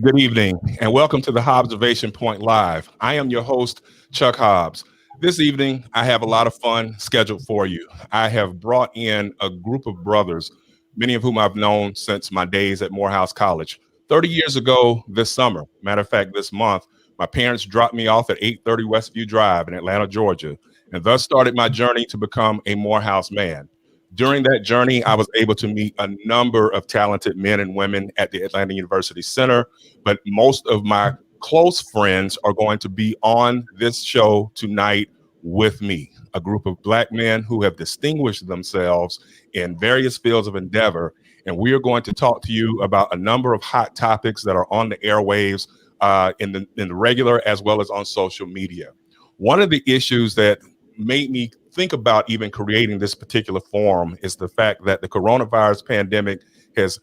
Good evening, and welcome to the Observation Point Live. I am your host, Chuck Hobbs. This evening, I have a lot of fun scheduled for you. I have brought in a group of brothers, many of whom I've known since my days at Morehouse College. 30 years ago this summer, matter of fact, this month, my parents dropped me off at 830 Westview Drive in Atlanta, Georgia, and thus started my journey to become a Morehouse man. During that journey, I was able to meet a number of talented men and women at the Atlanta University Center, but most of my close friends are going to be on this show tonight with me, a group of Black men who have distinguished themselves in various fields of endeavor. And we are going to talk to you about a number of hot topics that are on the airwaves in the regular as well as on social media. One of the issues that made me think about even creating this particular forum is the fact that the coronavirus pandemic has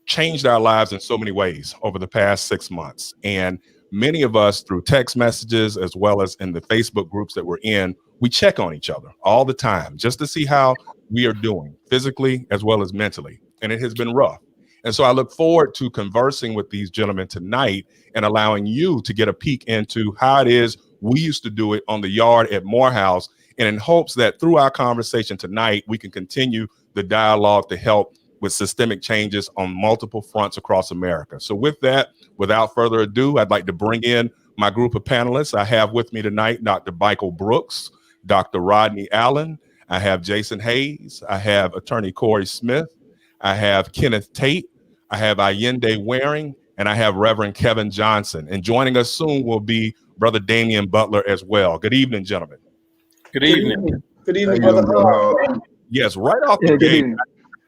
changed our lives in so many ways over the past 6 months. And many of us, through text messages as well as in the Facebook groups that we're in, we check on each other all the time just to see how we are doing physically as well as mentally. And it has been rough. And so I look forward to conversing with these gentlemen tonight and allowing you to get a peek into how it is we used to do it on the yard at Morehouse, and in hopes that through our conversation tonight, we can continue the dialogue to help with systemic changes on multiple fronts across America. So with that, without further ado, I'd like to bring in my group of panelists. I have with me tonight Dr. Michael Brooks, Dr. Rodney Allen, I have Jason Hayes, I have attorney Corey Smith, I have Kenneth Tate, I have Allende Waring, and I have Reverend Kevin Johnson. And joining us soon will be Brother Damian Butler as well. Good evening, gentlemen. Good evening. Good evening, brother. Yes, right off the gate.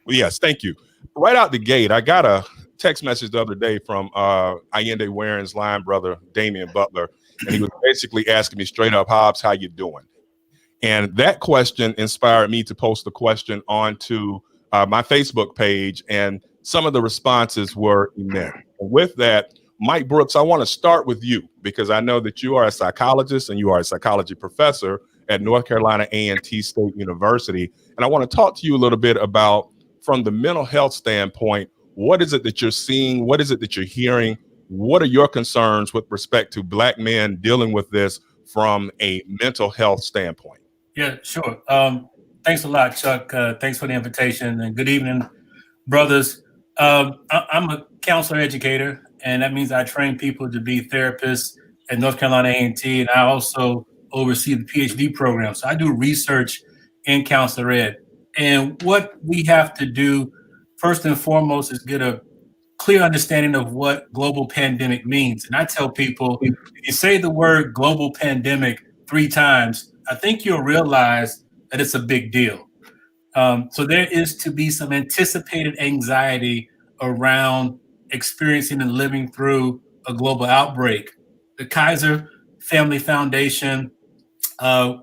Yes, thank you. Right out the gate, I got a text message the other day from Allende Waring's line brother, Damian Butler, and he was basically asking me straight up, Hobbs, how you doing? And that question inspired me to post the question onto my Facebook page, and some of the responses were immense. And with that, Mike Brooks, I want to start with you because I know that you are a psychologist and you are a psychology professor at North Carolina A&T State University. And I want to talk to you a little bit about, from the mental health standpoint, what is it that you're seeing? What is it that you're hearing? What are your concerns with respect to Black men dealing with this from a mental health standpoint? Yeah, sure. Thanks a lot, Chuck. Thanks for the invitation, and good evening, brothers. I'm a counselor educator, and that means I train people to be therapists at North Carolina A&T, and I also oversee the PhD program. So I do research in counselor ed. And what we have to do first and foremost is get a clear understanding of what global pandemic means. And I tell people, if you say the word global pandemic 3 times, I think you'll realize that it's a big deal. So there is to be some anticipated anxiety around experiencing and living through a global outbreak. The Kaiser Family Foundation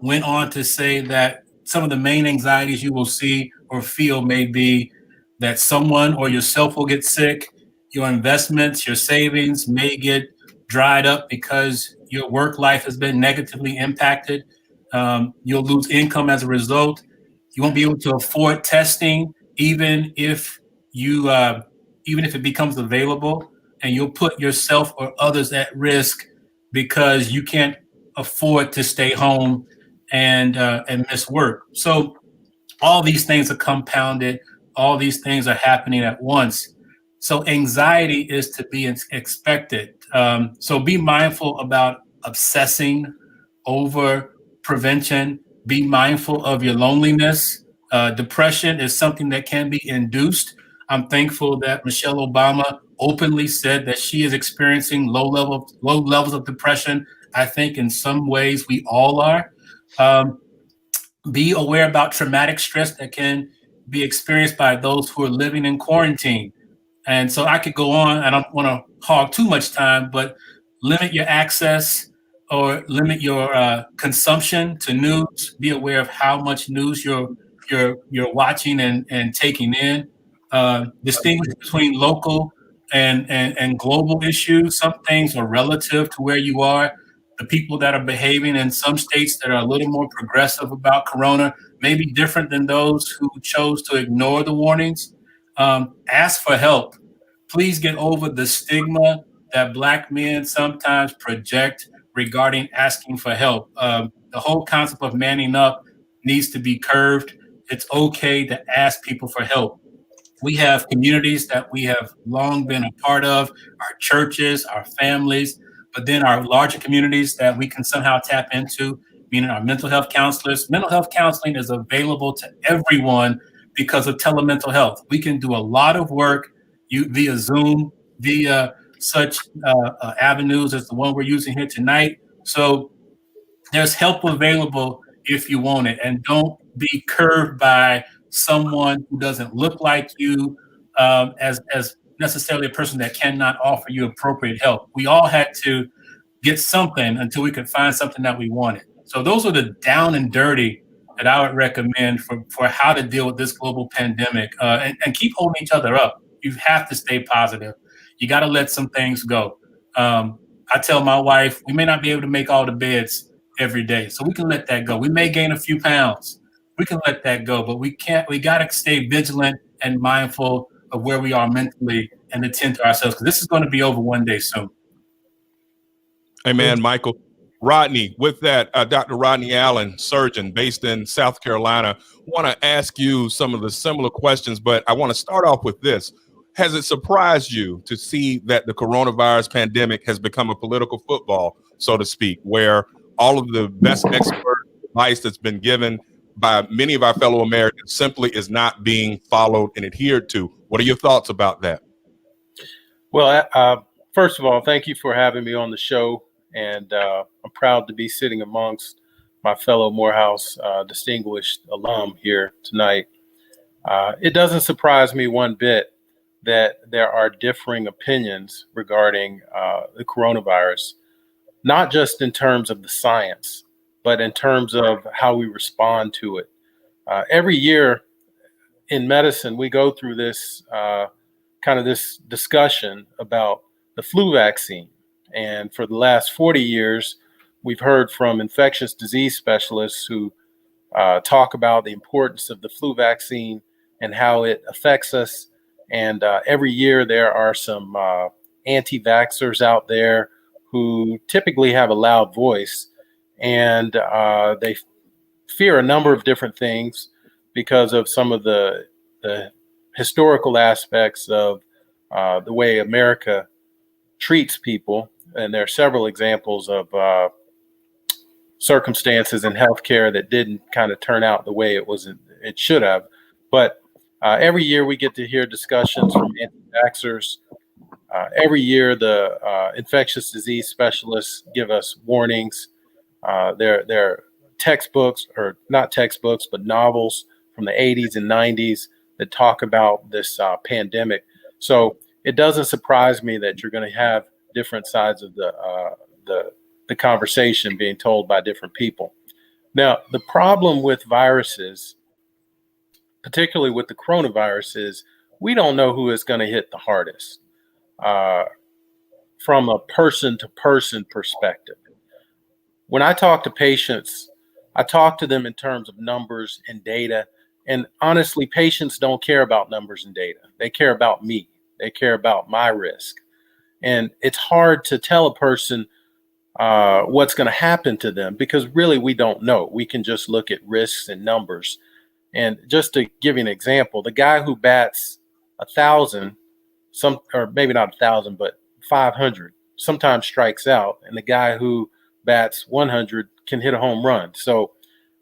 went on to say that some of the main anxieties you will see or feel may be that someone or yourself will get sick, your investments, your savings may get dried up because your work life has been negatively impacted. You'll lose income as a result. You won't be able to afford testing, even if it becomes available, and you'll put yourself or others at risk because you can't afford to stay home and miss work. So all these things are compounded. All these things are happening at once. So anxiety is to be expected. So be mindful about obsessing over prevention. Be mindful of your loneliness. Depression is something that can be induced. I'm thankful that Michelle Obama openly said that she is experiencing low levels of depression. I think in some ways we all are. Be aware about traumatic stress that can be experienced by those who are living in quarantine. And so I could go on. I don't want to hog too much time, but limit your access or limit your consumption to news. Be aware of how much news you're watching and taking in. Distinguish between local and global issues. Some things are relative to where you are. The people that are behaving in some states that are a little more progressive about corona may be different than those who chose to ignore the warnings. Ask for help. Please get over the stigma that Black men sometimes project regarding asking for help. The whole concept of manning up needs to be curved. It's okay to ask people for help. We have communities that we have long been a part of, our churches, our families, but then our larger communities that we can somehow tap into, meaning our mental health counselors. Mental health counseling is available to everyone because of telemental health. We can do a lot of work via Zoom, via such avenues as the one we're using here tonight. So there's help available if you want it, and don't be curved by someone who doesn't look like you, as necessarily a person that cannot offer you appropriate help. We all had to get something until we could find something that we wanted. So those are the down and dirty that I would recommend for how to deal with this global pandemic, and keep holding each other up. You have to stay positive. You got to let some things go. I tell my wife, we may not be able to make all the beds every day, so we can let that go. We may gain a few pounds. We can let that go, but we got to stay vigilant and mindful of where we are mentally and attend to ourselves, because this is going to be over one day soon. Amen, Michael. Rodney, with that, Dr. Rodney Allen, surgeon based in South Carolina, want to ask you some of the similar questions, but I want to start off with this. Has it surprised you to see that the coronavirus pandemic has become a political football, so to speak, where all of the best expert advice that's been given by many of our fellow Americans simply is not being followed and adhered to? What are your thoughts about that? Well, first of all, thank you for having me on the show. And I'm proud to be sitting amongst my fellow Morehouse distinguished alum here tonight. It doesn't surprise me one bit that there are differing opinions regarding the coronavirus, not just in terms of the science, but in terms of how we respond to it. Every year in medicine, we go through this this discussion about the flu vaccine. And for the last 40 years, we've heard from infectious disease specialists who talk about the importance of the flu vaccine and how it affects us. And every year there are some anti-vaxxers out there who typically have a loud voice, and they fear a number of different things because of some of the historical aspects of the way America treats people. And there are several examples of circumstances in healthcare that didn't kind of turn out the way it should have. But every year we get to hear discussions from anti-vaxxers. Every year the infectious disease specialists give us warnings. There are textbooks, or not textbooks, but novels from the 80s and 90s that talk about this pandemic. So it doesn't surprise me that you're going to have different sides of the conversation being told by different people. Now, the problem with viruses, particularly with the coronavirus, is we don't know who is going to hit the hardest from a person-to-person perspective. When I talk to patients, I talk to them in terms of numbers and data. And honestly, patients don't care about numbers and data. They care about me. They care about my risk. And it's hard to tell a person what's going to happen to them, because really we don't know. We can just look at risks and numbers. And just to give you an example, the guy who bats 1,000, or maybe not 1,000, but 500, sometimes strikes out. And the guy who bats 100 can hit a home run. So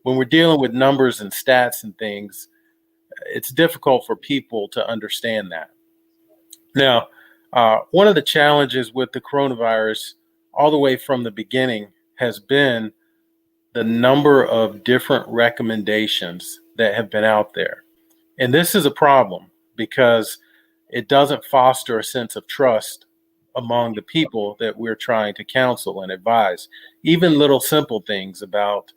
when we're dealing with numbers and stats and things, it's difficult for people to understand that. Now, one of the challenges with the coronavirus all the way from the beginning has been the number of different recommendations that have been out there. And this is a problem because it doesn't foster a sense of trust among the people that we're trying to counsel and advise. Even little simple things about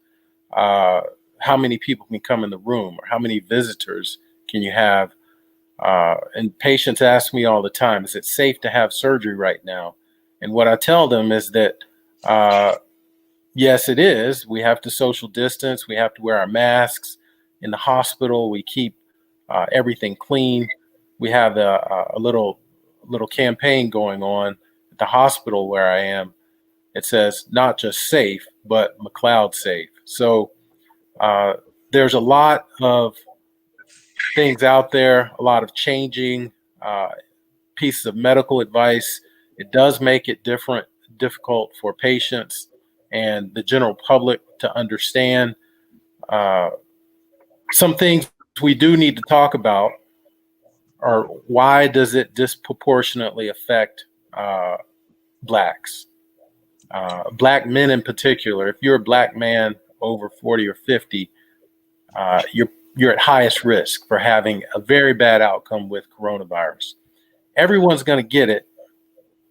how many people can come in the room or how many visitors can you have. And patients ask me all the time, is it safe to have surgery right now? And what I tell them is that, yes, it is. We have to social distance. We have to wear our masks. In the hospital, we keep everything clean. We have a little campaign going on At the hospital where I am, it says not just safe, but McLeod safe. So there's a lot of things out there, a lot of changing pieces of medical advice. It does make it difficult for patients and the general public to understand. Some things we do need to talk about are why does it disproportionately affect blacks? Black men in particular. If you're a black man over 40 or 50, you're at highest risk for having a very bad outcome with coronavirus. Everyone's going to get it.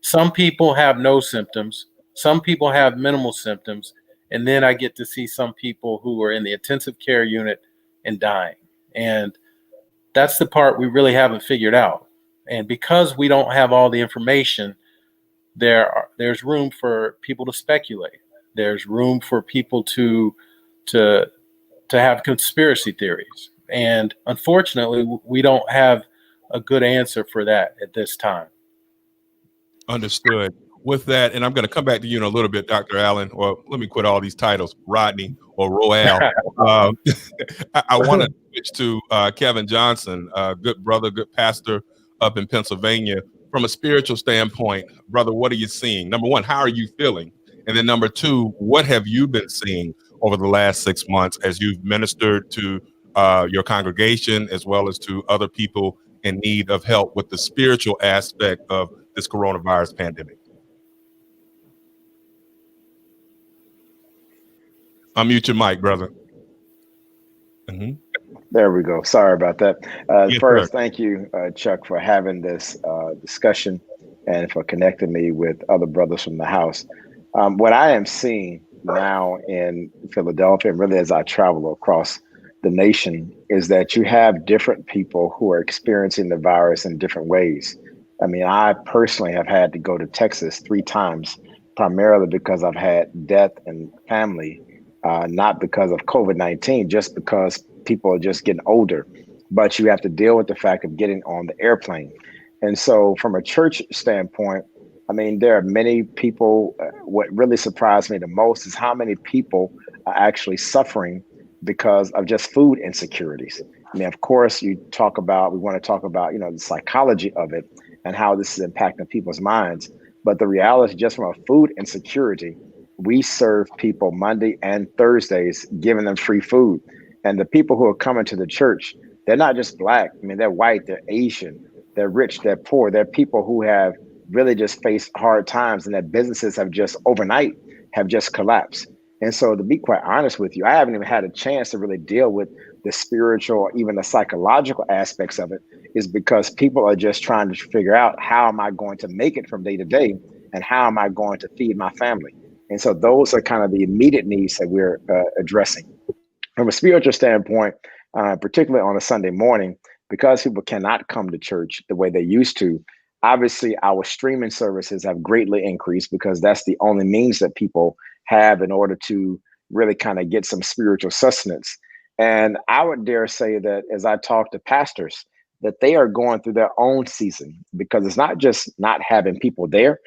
Some people have no symptoms. Some people have minimal symptoms. And then I get to see some people who are in the intensive care unit and dying. And that's the part we really haven't figured out. And because we don't have all the information, there's room for people to speculate. There's room for people to have conspiracy theories. And unfortunately, we don't have a good answer for that at this time. Understood. With that, and I'm going to come back to you in a little bit, Dr. Allen, or let me quit all these titles, Rodney or Roel. I want to switch to Kevin Johnson, good brother, good pastor up in Pennsylvania. From a spiritual standpoint, brother, what are you seeing? Number one, how are you feeling? And then number two, what have you been seeing over the last 6 months as you've ministered to your congregation as well as to other people in need of help with the spiritual aspect of this coronavirus pandemic? Unmute your mic, brother. Mm-hmm. There we go. Sorry about that. Yes, first, sir. thank you, Chuck, for having this discussion and for connecting me with other brothers from the house. What I am seeing now in Philadelphia, and really as I travel across the nation, is that you have different people who are experiencing the virus in different ways. I mean, I personally have had to go to Texas 3 times, primarily because I've had death in family. Not because of COVID-19, just because people are just getting older, but you have to deal with the fact of getting on the airplane. And so from a church standpoint, I mean, there are many people. What really surprised me the most is how many people are actually suffering because of just food insecurities. I mean, of course, we want to talk about, the psychology of it and how this is impacting people's minds. But the reality, just from a food insecurity, we serve people Monday and Thursdays, giving them free food. And the people who are coming to the church, they're not just black. I mean, they're white, they're Asian, they're rich, they're poor. They're people who have really just faced hard times, and their businesses have just overnight have just collapsed. And so, to be quite honest with you, I haven't even had a chance to really deal with the spiritual or even the psychological aspects of it, is because people are just trying to figure out, how am I going to make it from day to day, and how am I going to feed my family? And so those are kind of the immediate needs that we're addressing. From a spiritual standpoint, particularly on a Sunday morning, because people cannot come to church the way they used to, obviously our streaming services have greatly increased, because that's the only means that people have in order to really kind of get some spiritual sustenance. And I would dare say that as I talk to pastors, that they are going through their own season, because it's not just not having people there.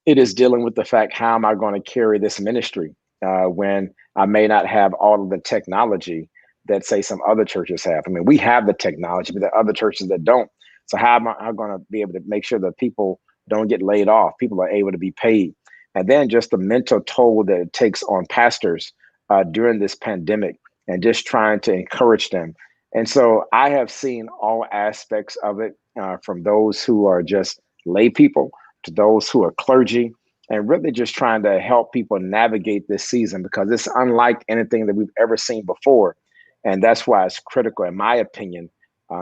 It is dealing with the fact, how am I going to carry this ministry when I may not have all of the technology that, say, some other churches have? I mean, we have the technology, but there are other churches that don't. So how am I going to be able to make sure that people don't get laid off? People are able to be paid. And then just the mental toll that it takes on pastors during this pandemic, and just trying to encourage them. And so I have seen all aspects of it, from those who are just lay people to those who are clergy, and really just trying to help people navigate this season, because it's unlike anything that we've ever seen before. And that's why it's critical, in my opinion.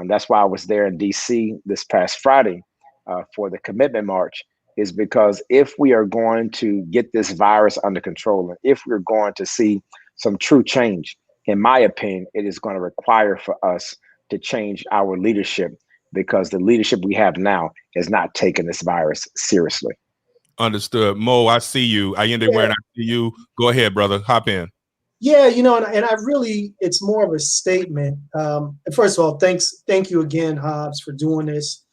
That's why I was there in DC this past Friday for the Commitment March, is because if we are going to get this virus under control, and if we're going to see some true change, in my opinion, it is going to require for us to change our leadership, because the leadership we have now is not taking this virus seriously. Understood. Mo, I see you. I ended where I see you. Go ahead, brother. Hop in. Yeah, and I really, it's more of a statement. First of all, thank you again, Hobbs, for doing this.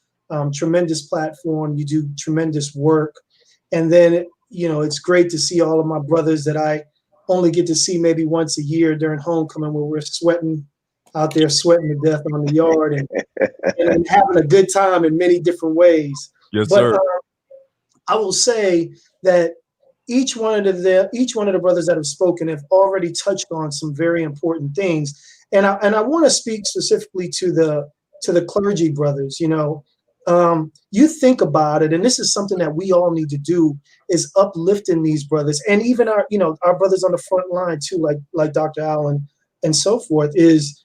Tremendous platform. You do tremendous work. And then, it's great to see all of my brothers that I only get to see maybe once a year during homecoming, where we're sweating out there, sweating to death on the yard, and having a good time in many different ways. Yes, But sir. I will say that each one of the brothers that have spoken have already touched on some very important things, and I want to speak specifically to the clergy brothers. You think about it, and this is something that we all need to do, is uplifting these brothers, and even our brothers on the front line too, like Dr. Allen and so forth. Is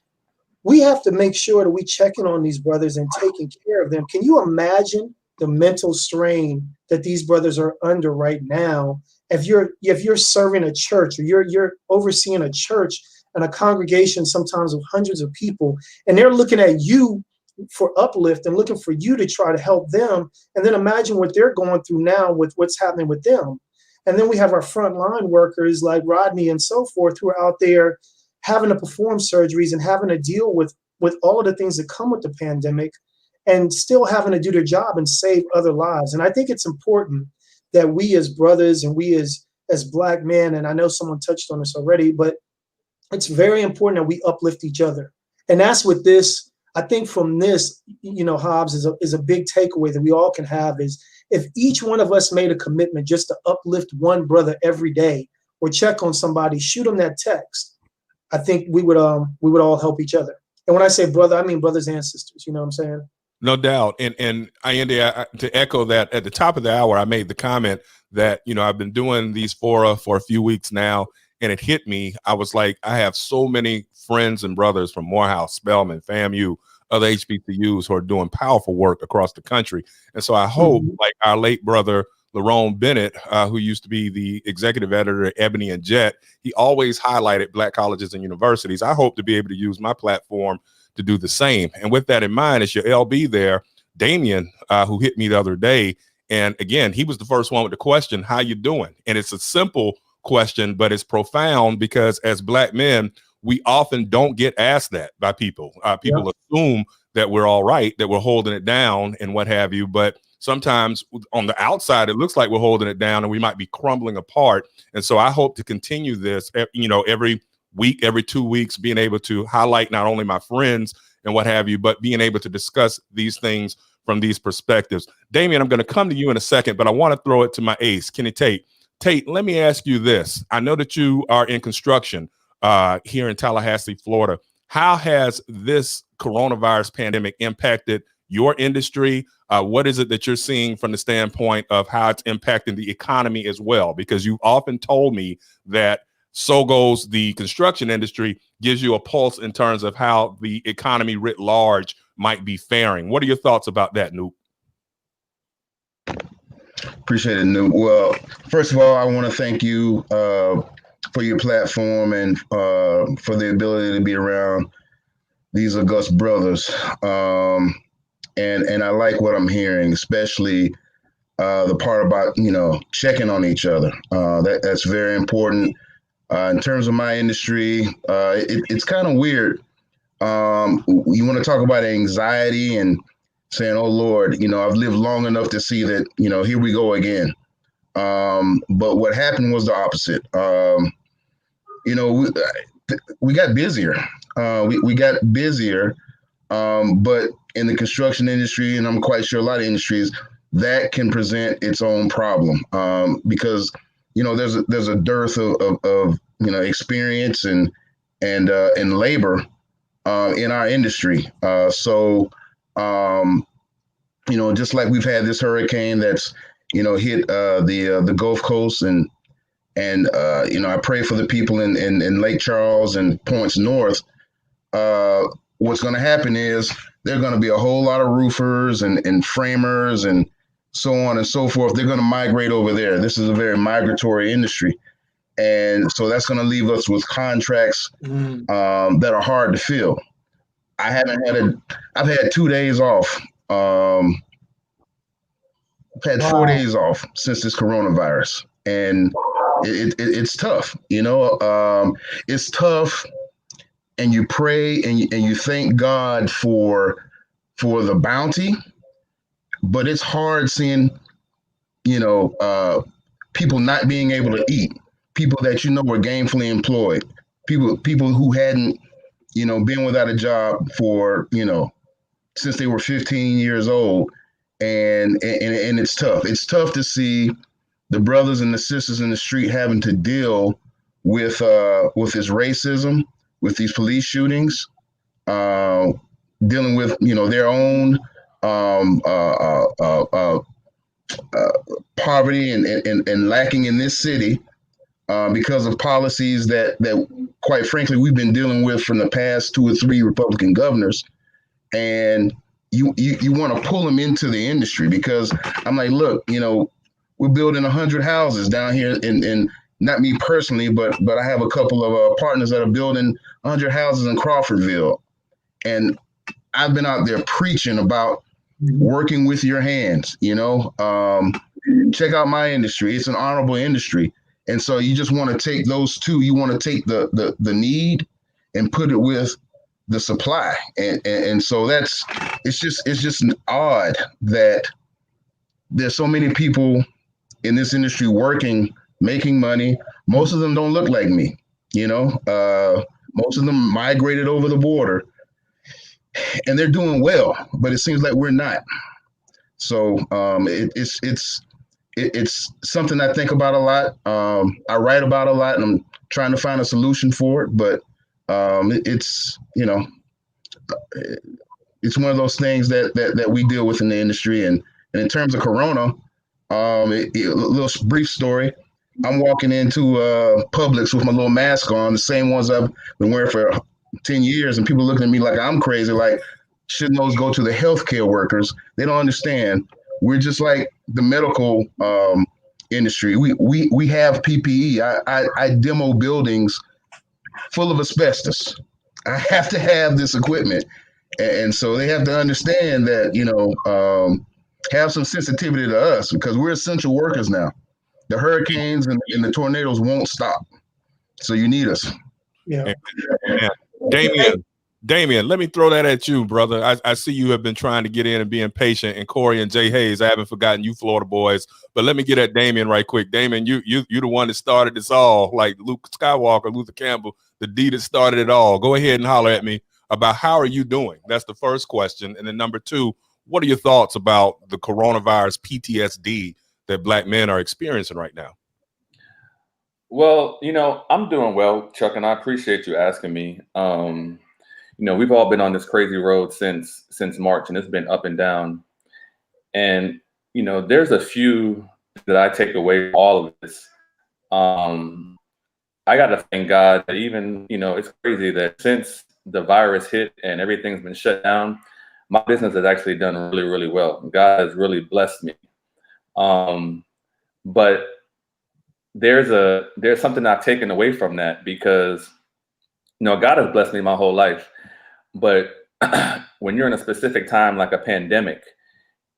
we have to make sure that we checking on these brothers and taking care of them. Can you imagine the mental strain that these brothers are under right now? If you're serving a church, or you're overseeing a church and a congregation sometimes of hundreds of people, and they're looking at you for uplift and looking for you to try to help them, and then imagine what they're going through now with what's happening with them. And then we have our frontline workers like Rodney and so forth, who are out there having to perform surgeries and having to deal with all of the things that come with the pandemic, and still having to do their job and save other lives. And I think it's important that we as brothers and we as Black men, and I know someone touched on this already, but it's very important that we uplift each other. And that's what this, I think from this, Hobbs, is a big takeaway that we all can have, is if each one of us made a commitment just to uplift one brother every day, or check on somebody, shoot them that text, I think we would all help each other. And when I say brother, I mean brothers and sisters. You know what I'm saying? No doubt. And Andy, to echo that, at the top of the hour, I made the comment that, I've been doing these fora for a few weeks now, and it hit me. I was like, I have so many friends and brothers from Morehouse, Spelman, FAMU, other HBCUs who are doing powerful work across the country. And so I hope, like our late brother, Lerone Bennett, who used to be the executive editor at Ebony and Jet, he always highlighted Black colleges and universities. I hope to be able to use my platform to do the same. And with that in mind, it's your LB there, Damien, who hit me the other day. And again, he was the first one with the question, how you doing? And it's a simple question, but it's profound, because as Black men, we often don't get asked that by people. People assume that we're all right, that we're holding it down and what have you. But sometimes on the outside, it looks like we're holding it down and we might be crumbling apart. And so I hope to continue this, every week, every 2 weeks, being able to highlight not only my friends and what have you, but being able to discuss these things from these perspectives. Damien, I'm going to come to you in a second, but I want to throw it to my ace, Kenny Tate. Tate, let me ask you this. I know that you are in construction here in Tallahassee, Florida. How has this coronavirus pandemic impacted your industry? What is it that you're seeing from the standpoint of how it's impacting the economy as well? Because you've often told me that so goes the construction industry, gives you a pulse in terms of how the economy writ large might be faring. What are your thoughts about that, Noop? Appreciate it, Noop. Well, first of all, I want to thank you for your platform and for the ability to be around these august brothers. And I like what I'm hearing, especially the part about, checking on each other. That's very important. In terms of my industry, it's kind of weird. You want to talk about anxiety and saying, oh, Lord, I've lived long enough to see that, here we go again. But what happened was the opposite. We got busier. We got busier, but in the construction industry, and I'm quite sure a lot of industries, that can present its own problem because there's a dearth of experience and labor in our industry. So just like we've had this hurricane that's hit the Gulf Coast, and I pray for the people in Lake Charles and points north. What's going to happen is there are going to be a whole lot of roofers and framers and so on and so forth. They're going to migrate over there. This is a very migratory industry. And so that's going to leave us with contracts that are hard to fill. I've had 2 days off. I've had 4 days off since this coronavirus. And it's tough, it's tough. And you pray and you thank God for the bounty, but it's hard seeing, people not being able to eat, people that were gainfully employed, people who hadn't been without a job for since they were 15 years old, and it's tough. It's tough to see the brothers and the sisters in the street having to deal with this racism, with these police shootings, dealing with their own poverty and lacking in this city because of policies that quite frankly we've been dealing with from the past 2 or 3 Republican governors. And you want to pull them into the industry, because I'm like, look, we're building 100 houses down here in not me personally, but I have a couple of partners that are building 100 houses in Crawfordville. And I've been out there preaching about working with your hands, check out my industry. It's an honorable industry. And so you just want to take those two, you want to take the need and put it with the supply. And so it's just odd that there's so many people in this industry working, making money. Most of them don't look like me, most of them migrated over the border and they're doing well, but it seems like we're not. So it's something I think about a lot. I write about a lot, and I'm trying to find a solution for it. But it's one of those things that we deal with in the industry. And in terms of Corona, a little brief story. I'm walking into Publix with my little mask on, the same ones I've been wearing for 10 years, and people looking at me like I'm crazy, like, shouldn't those go to the healthcare workers? They don't understand. We're just like the medical industry. We have PPE. I demo buildings full of asbestos. I have to have this equipment. And so they have to understand that, have some sensitivity to us, because we're essential workers now. The hurricanes and the tornadoes won't stop. So you need us. Yeah. Damian, let me throw that at you, brother. I see you have been trying to get in and being patient. And Corey and Jay Hayes, I haven't forgotten you, Florida boys. But let me get at Damian right quick. Damian, you're the one that started this all, like Luke Skywalker, Luther Campbell, the D that started it all. Go ahead and holler at me about how are you doing? That's the first question. And then number 2, what are your thoughts about the coronavirus PTSD that Black men are experiencing right now? Well, I'm doing well, Chuck, and I appreciate you asking me. We've all been on this crazy road since March, and it's been up and down. And, there's a few that I take away from all of this. I got to thank God that even, it's crazy that since the virus hit and everything's been shut down, my business has actually done really, really well. God has really blessed me. But there's something I've taken away from that, because, God has blessed me my whole life. But when you're in a specific time like a pandemic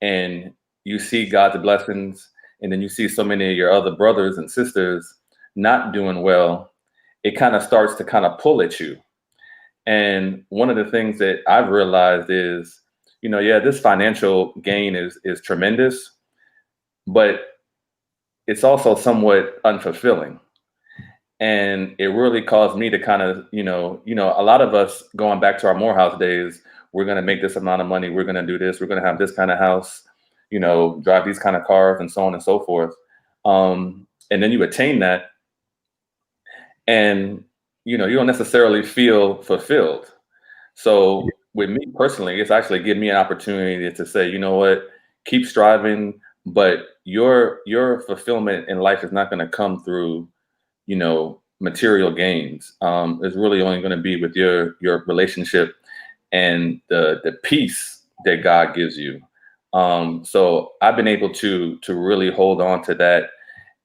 and you see God's blessings, and then you see so many of your other brothers and sisters not doing well, it kind of starts to kind of pull at you. And one of the things that I've realized is, this financial gain is tremendous, but it's also somewhat unfulfilling. And it really caused me to kind of, a lot of us going back to our Morehouse days, we're going to make this amount of money. We're going to do this. We're going to have this kind of house, drive these kind of cars, and so on and so forth. And then you attain that, and, you don't necessarily feel fulfilled. So with me personally, it's actually given me an opportunity to say, you know what, keep striving, but your fulfillment in life is not going to come through material gains. It's really only going to be with your relationship and the peace that God gives you. So I've been able to really hold on to that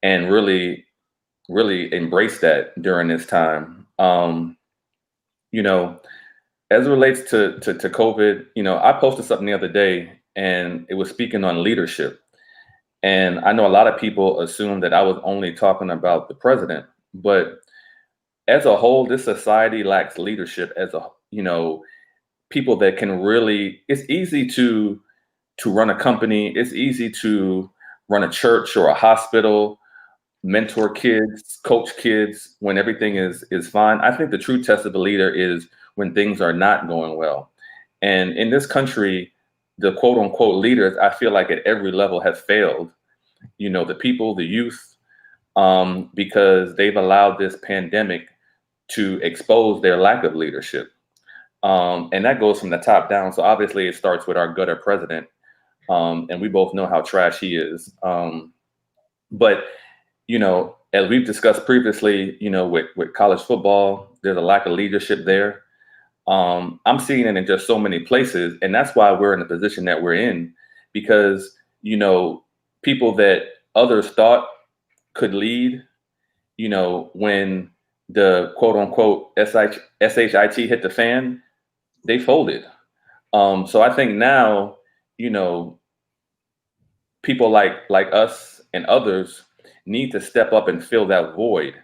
and really, really embrace that during this time. As it relates to COVID, I posted something the other day, and it was speaking on leadership. And I know a lot of people assume that I was only talking about the president, but as a whole, this society lacks leadership. People that can really, it's easy to run a company. It's easy to run a church or a hospital, mentor kids, coach kids when everything is fine. I think the true test of a leader is when things are not going well. And in this country, the quote unquote leaders, I feel like at every level have failed. You know, the people, the youth, because they've allowed this pandemic to expose their lack of leadership. And that goes from the top down. So obviously it starts with our gutter president. And we both know how trash he is. But, you know, as we've discussed previously, you know, with college football, there's a lack of leadership there. I'm seeing it in just so many places. And that's why we're in the position that we're in, because, you know, people that others thought could lead, you know, when the quote unquote SHIT hit the fan, they folded. So I think now, you know, people like us and others need to step up and fill that void,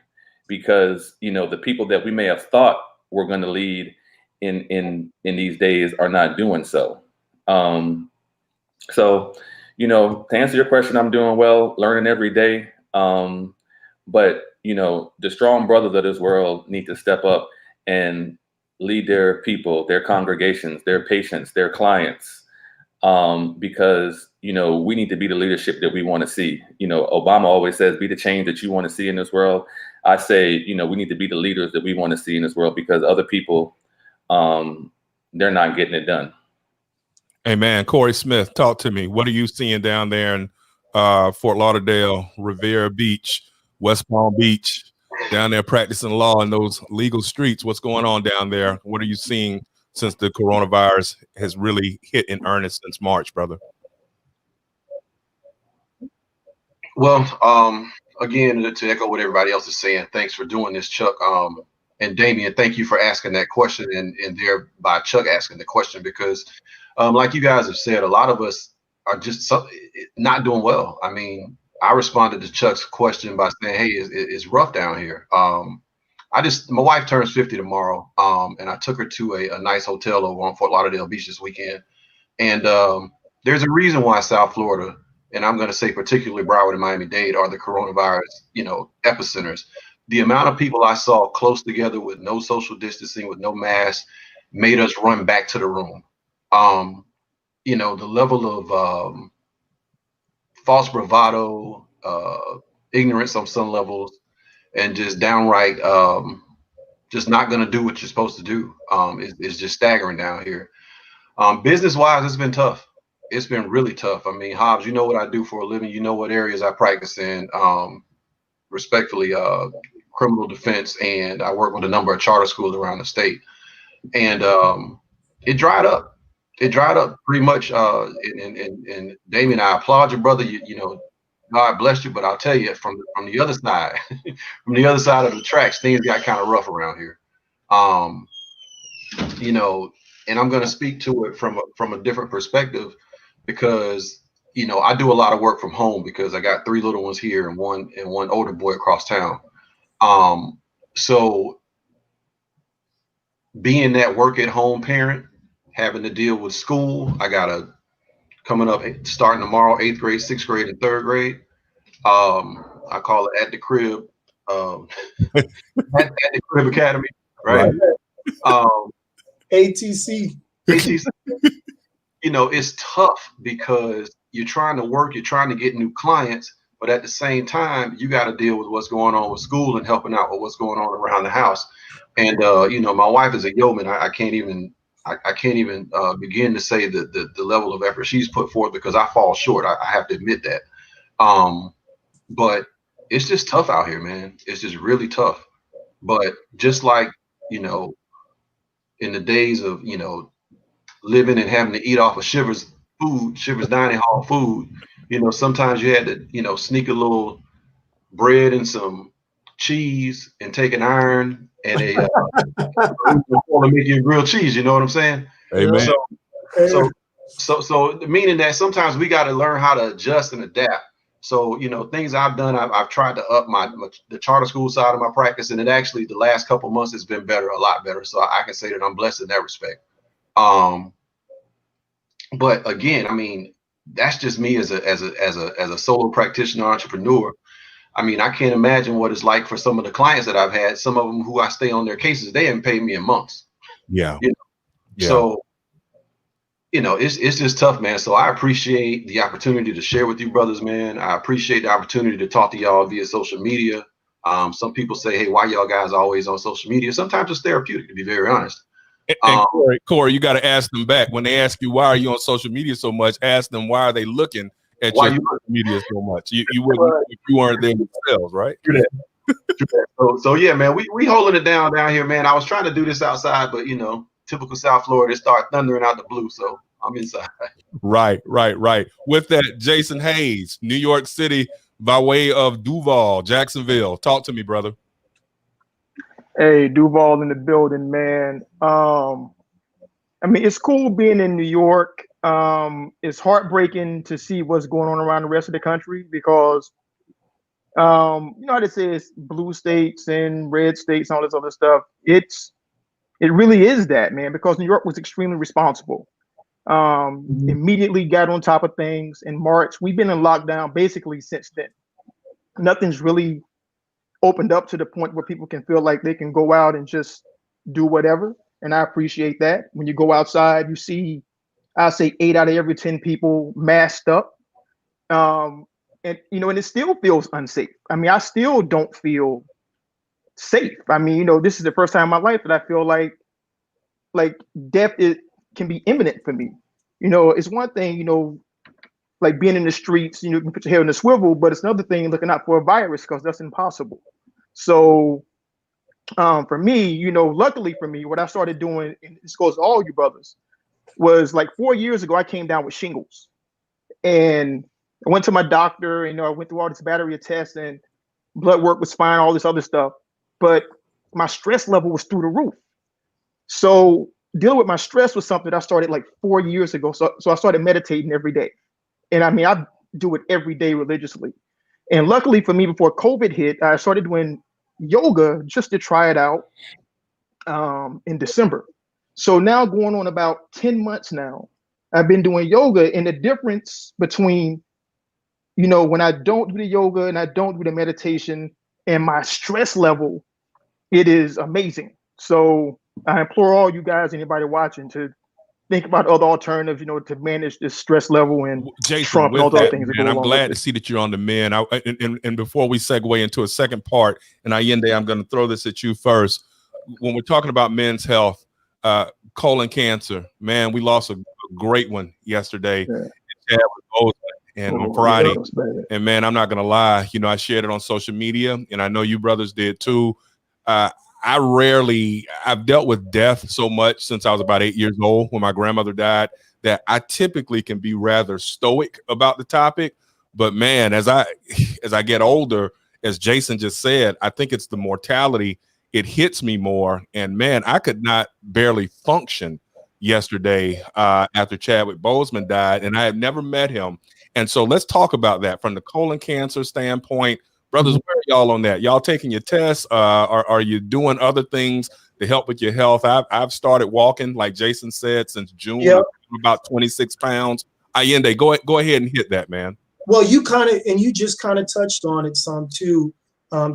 because, you know, the people that we may have thought were going to lead in these days are not doing so. So, you know, to answer your question, I'm doing well, learning every day. But, you know, the strong brothers of this world need to step up and lead their people, their congregations, their patients, their clients, because, you know, we need to be the leadership that we want to see. You know, Obama always says, be the change that you want to see in this world. I say, you know, we need to be the leaders that we want to see in this world, because other people, they're not getting it done. Hey, man, Corey Smith, talk to me. What are you seeing down there in Fort Lauderdale, Revere Beach, West Palm Beach, down there practicing law in those legal streets? What's going on down there? What are you seeing since the coronavirus has really hit in earnest since March, brother? Well, again, to echo what everybody else is saying, thanks for doing this, Chuck. And Damian, thank you for asking that question, and thereby Chuck asking the question, because like you guys have said, a lot of us are just not doing well. I mean, I responded to Chuck's question by saying, hey, it's rough down here. My wife turns 50 tomorrow, and I took her to a nice hotel over on Fort Lauderdale Beach this weekend. And there's a reason why South Florida, and I'm going to say particularly Broward and Miami-Dade, are the coronavirus, you know, epicenters. The amount of people I saw close together with no social distancing, with no mask, made us run back to the room. You know, the level of false bravado, ignorance on some levels, and just downright just not going to do what you're supposed to do is just staggering down here. Business-wise, it's been tough. It's been really tough. I mean, Hobbs, you know what I do for a living. You know what areas I practice in. Respectfully, criminal defense, and I work with a number of charter schools around the state. And it dried up. It dried up pretty much. And Damien, I applaud you, brother. You know, God bless you. But I'll tell you, from the other side, from the other side of the tracks, things got kind of rough around here. You know, and I'm going to speak to it from a different perspective, because, you know, I do a lot of work from home because I got 3 little ones here and one older boy across town. So being that work at home parent, having to deal with school, I got coming up starting tomorrow, 8th grade, 6th grade, and 3rd grade. I call it at the crib, at the crib academy, right? ATC. You know, it's tough because you're trying to work, you're trying to get new clients, but at the same time, you got to deal with what's going on with school and helping out with what's going on around the house. And you know, my wife is a yeoman. I can't even begin to say the level of effort she's put forth, because I fall short. I have to admit that. But it's just tough out here, man. It's just really tough. But just like, you know, in the days of, you know, living and having to eat off of Shivers dining hall food, you know, sometimes you had to, you know, sneak a little bread and some cheese and take an iron and a to make you a grilled cheese. You know what I'm saying? Amen. So meaning that sometimes we got to learn how to adjust and adapt. So, you know, things I've done, I've tried to up the charter school side of my practice, and it actually the last couple of months has been better, a lot better. So I can say that I'm blessed in that respect. But again, I mean, that's just me as a solo practitioner entrepreneur. I mean, I can't imagine what it's like for some of the clients that I've had. Some of them who I stay on their cases, they haven't paid me in months. Yeah. You know? Yeah. So, it's just tough, man. So I appreciate the opportunity to share with you brothers, man. I appreciate the opportunity to talk to y'all via social media. Some people say, hey, why y'all guys always on social media? Sometimes it's therapeutic, to be very honest. And Corey, you got to ask them back when they ask you why are you on social media so much. Ask them why are they looking at your social media so much. You wouldn't if you weren't there themselves, right? So yeah, man, we holding it down here, man. I was trying to do this outside, but typical South Florida, it started thundering out the blue, so I'm inside. Right. With that, Jason Hayes, New York City, by way of Duval, Jacksonville. Talk to me, brother. Hey, Duval in the building, man. I mean, it's cool being in New York. It's heartbreaking to see what's going on around the rest of the country because, you know how they say it's blue states and red states and all this other stuff. It really is that, man, because New York was extremely responsible. Immediately got on top of things in March. We've been in lockdown basically since then. Nothing's really opened up to the point where people can feel like they can go out and just do whatever. And I appreciate that. When you go outside, you see, I say 8 out of every 10 people masked up. And it still feels unsafe. I mean, I still don't feel safe. I mean, this is the first time in my life that I feel like death can be imminent for me. It's one thing, like being in the streets, you can put your head in a swivel, but it's another thing looking out for a virus because that's impossible. So for me, luckily for me, what I started doing, and this goes to all you brothers, was like 4 years ago, I came down with shingles. And I went to my doctor, I went through all this battery of tests and blood work was fine, all this other stuff. But my stress level was through the roof. So dealing with my stress was something that I started like 4 years ago. So I started meditating every day. And I mean, I do it every day religiously. And luckily for me, before COVID hit, I started doing yoga just to try it out in December. So now going on about 10 months now, I've been doing yoga, and the difference between, when I don't do the yoga and I don't do the meditation and my stress level, it is amazing. So I implore all you guys, anybody watching, to think about other alternatives, to manage this stress level and Jason, Trump and all those things. And I'm glad to see that you're on the men. And before we segue into a second part, and Allende, I'm going to throw this at you first. When we're talking about men's health, colon cancer, man, we lost a great one yesterday. Yeah. And on Friday, and man, I'm not going to lie, I shared it on social media, and I know you brothers did too. I've dealt with death so much since I was about 8 years old when my grandmother died that I typically can be rather stoic about the topic. But man, as I get older, as Jason just said, I think it's the mortality. It hits me more. And man, I could not barely function yesterday after Chadwick Boseman died, and I had never met him. And so let's talk about that from the colon cancer standpoint. Brothers, where are y'all on that? Y'all taking your tests? Are you doing other things to help with your health? I've started walking, like Jason said, since June. Yep. I'm about 26 pounds. Allende, go ahead and hit that, man. Well, you just kind of touched on it some too,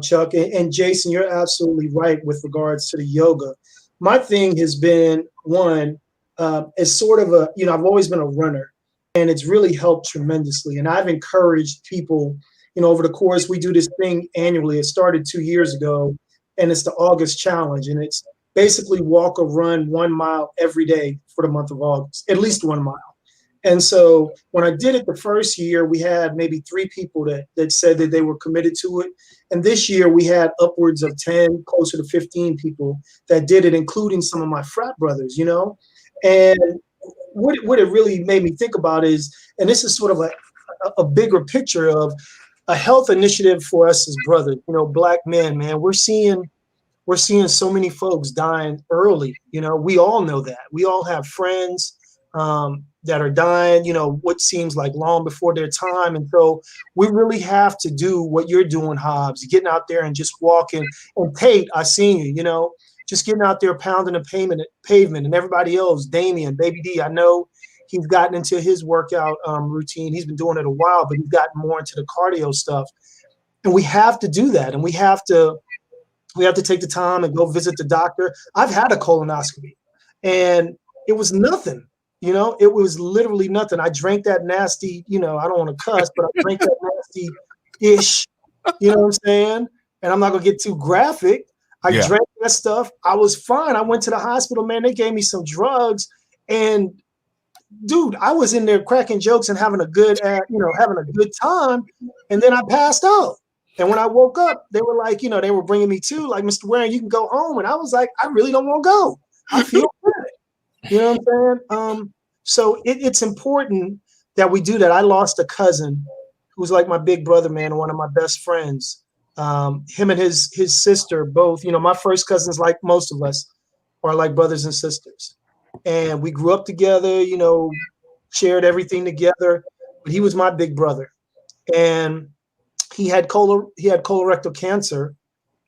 Chuck. And Jason, you're absolutely right with regards to the yoga. My thing has been it's sort of I've always been a runner, and it's really helped tremendously. And I've encouraged people, over the course, we do this thing annually. It started 2 years ago, and it's the August Challenge. And it's basically walk or run 1 mile every day for the month of August, at least 1 mile. And so when I did it the first year, we had maybe 3 people that said that they were committed to it. And this year we had upwards of 10, closer to 15 people that did it, including some of my frat brothers, And what it really made me think about is, and this is sort of a bigger picture of a health initiative for us as brothers, Black men, man. We're seeing so many folks dying early. We all know that. We all have friends that are dying, what seems like long before their time. And so we really have to do what you're doing, Hobbs, getting out there and just walking. And Pate, I seen you, just getting out there pounding the pavement, and everybody else, Damien, Baby D, I know, He's gotten into his workout routine. He's been doing it a while, but he's gotten more into the cardio stuff. And we have to do that. And we have to take the time and go visit the doctor. I've had a colonoscopy and it was nothing. You know, it was literally nothing. I drank that nasty, you know, I don't want to cuss, but I drank that nasty ish, you know what I'm saying? And I'm not going to get too graphic. I drank that stuff. I was fine. I went to the hospital, man. They gave me some drugs. And dude, I was in there cracking jokes and having a good, having a good time. And then I passed out. And when I woke up, they were like, you know, they were bringing me to, like, Mr. Waring, you can go home. And I was like, I really don't want to go. I feel good. You know what I'm saying? So it's important that we do that. I lost a cousin who's like my big brother, man, and one of my best friends. Him and his sister both, you know, my first cousins, like most of us, are like brothers and sisters. And we grew up together, you know, shared everything together. But he was my big brother. And he had colorectal cancer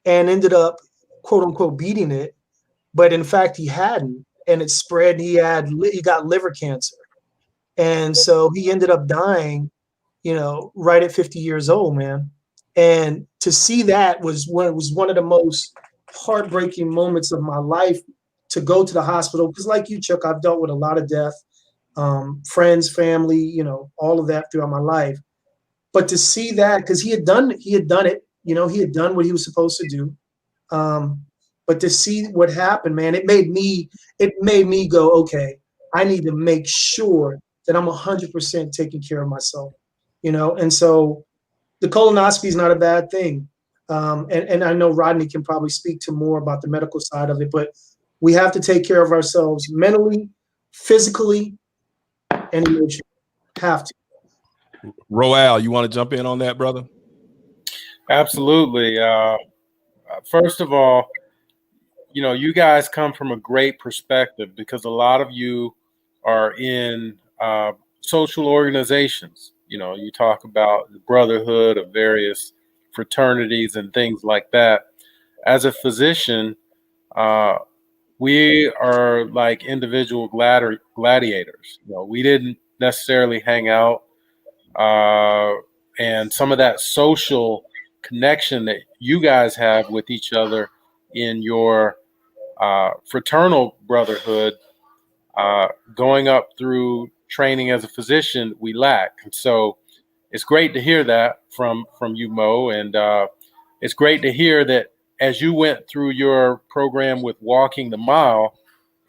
and ended up, quote unquote, beating it. But in fact, he hadn't. And it spread. He got liver cancer. And so he ended up dying, you know, right at 50 years old, man. And to see that was one of the most heartbreaking moments of my life, to go to the hospital. Because like you, Chuck, I've dealt with a lot of death, friends, family, you know, all of that throughout my life. But to see that, because he had done it, you know, he had done what he was supposed to do. But to see what happened, man, it made me go, okay, I need to make sure that I'm 100% taking care of myself, you know? And so the colonoscopy is not a bad thing. And I know Rodney can probably speak to more about the medical side of it, but we have to take care of ourselves mentally, physically, and emotionally. Have to. Roel, you want to jump in on that, brother? Absolutely. First of all, you know, you guys come from a great perspective because a lot of you are in social organizations. You know, you talk about the brotherhood of various fraternities and things like that. As a physician, we are like individual gladiators. You know, we didn't necessarily hang out, and some of that social connection that you guys have with each other in your fraternal brotherhood, going up through training as a physician, we lack. And so it's great to hear that from you, Mo, and it's great to hear that as you went through your program with Walking the Mile,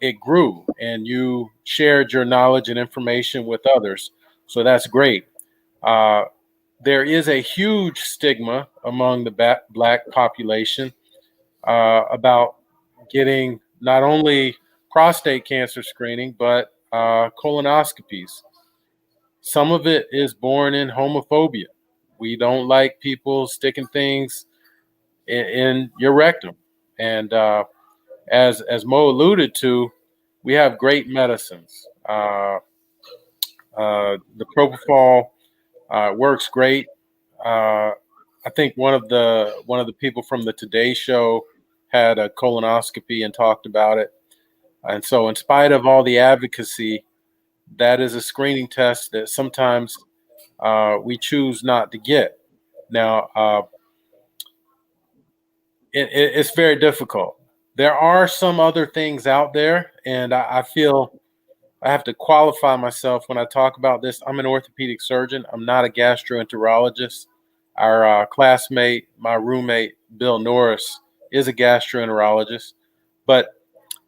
it grew and you shared your knowledge and information with others. So that's great. There is a huge stigma among the Black population about getting not only prostate cancer screening, but colonoscopies. Some of it is born in homophobia. We don't like people sticking things in your rectum. And as Mo alluded to, we have great medicines. The propofol works great. I think one of the people from the Today Show had a colonoscopy and talked about it. And so, in spite of all the advocacy, that is a screening test that sometimes we choose not to get. Now, it's very difficult. There are some other things out there, and I feel I have to qualify myself when I talk about this. I'm an orthopedic surgeon. I'm not a gastroenterologist. Our classmate, my roommate, Bill Norris, is a gastroenterologist. But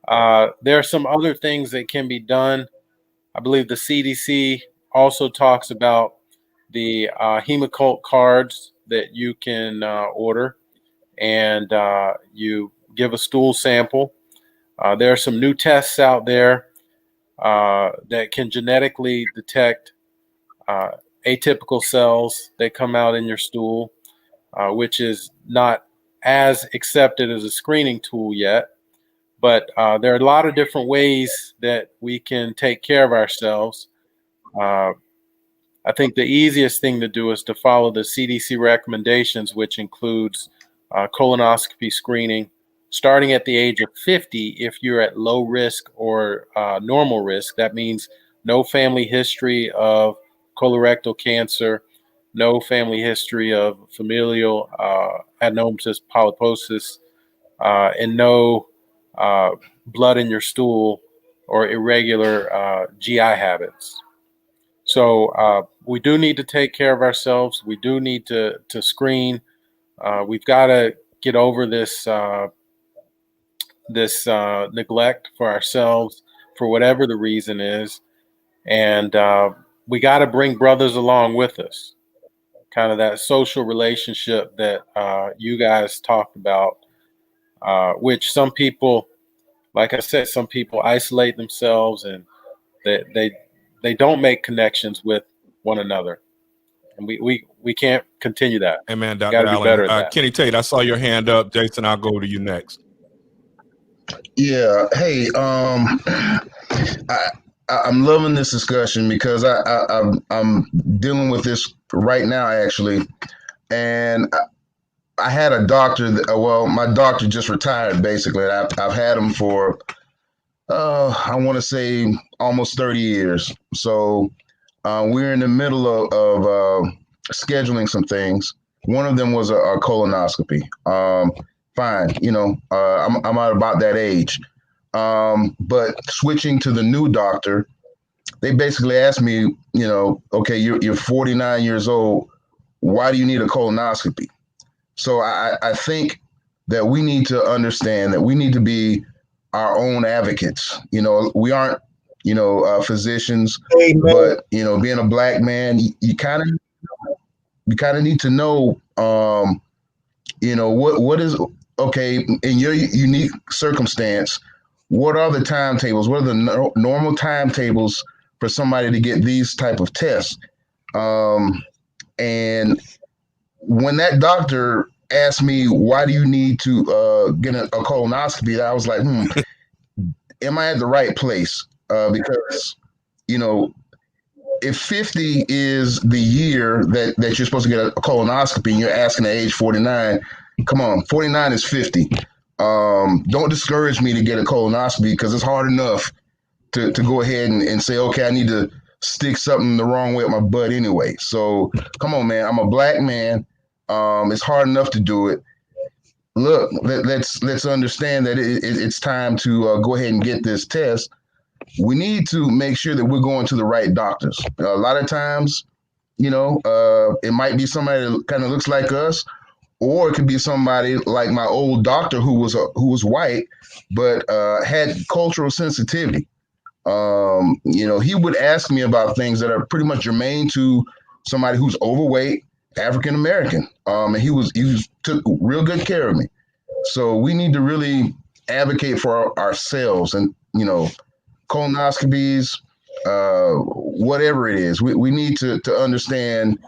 there are some other things that can be done. I believe the CDC also talks about the Hemocult cards that you can order, and you give a stool sample. There are some new tests out there that can genetically detect atypical cells that come out in your stool, which is not as accepted as a screening tool yet. But there are a lot of different ways that we can take care of ourselves. I think the easiest thing to do is to follow the CDC recommendations, which includes colonoscopy screening starting at the age of 50 if you're at low risk or normal risk. That means no family history of colorectal cancer, no family history of familial adenomatous polyposis, and no blood in your stool or irregular GI habits. So we do need to take care of ourselves. We do need to screen. We've got to get over this neglect for ourselves for whatever the reason is, and we got to bring brothers along with us. Kind of that social relationship that you guys talked about, which some people, like I said, some people isolate themselves and they don't make connections with one another, and we can't continue that. Amen, Got Dr. to be better Allen. at that. Kenny Tate, I saw your hand up. Jason, I'll go to you next. Yeah. Hey, I'm loving this discussion because I'm dealing with this right now, actually. And I had a doctor well, my doctor just retired, basically. I've had him for, I want to say almost 30 years. So we're in the middle of scheduling some things. One of them was a colonoscopy. Fine, I'm at about that age. But switching to the new doctor, they basically asked me, okay, you're 49 years old. Why do you need a colonoscopy? So I think that we need to understand that we need to be our own advocates. We aren't, physicians, Amen. but being a black man, you kind of need to know, what is okay in your unique circumstance. What are the timetables? What are the normal timetables for somebody to get these type of tests? And when that doctor asked me, why do you need to get a colonoscopy? I was like, am I at the right place? Because, if 50 is the year that you're supposed to get a colonoscopy and you're asking at age 49, come on, 49 is 50. Don't discourage me to get a colonoscopy because it's hard enough to go ahead and say, okay, I need to stick something the wrong way with my butt anyway. So come on, man. I'm a black man. It's hard enough to do it. Look, let's understand that it's time to go ahead and get this test. We need to make sure that we're going to the right doctors. A lot of times, it might be somebody that kind of looks like us, or it could be somebody like my old doctor who was white, but had cultural sensitivity. He would ask me about things that are pretty much germane to somebody who's overweight, African American, and he took real good care of me. So we need to really advocate for ourselves, and colonoscopies, whatever it is, we need to understand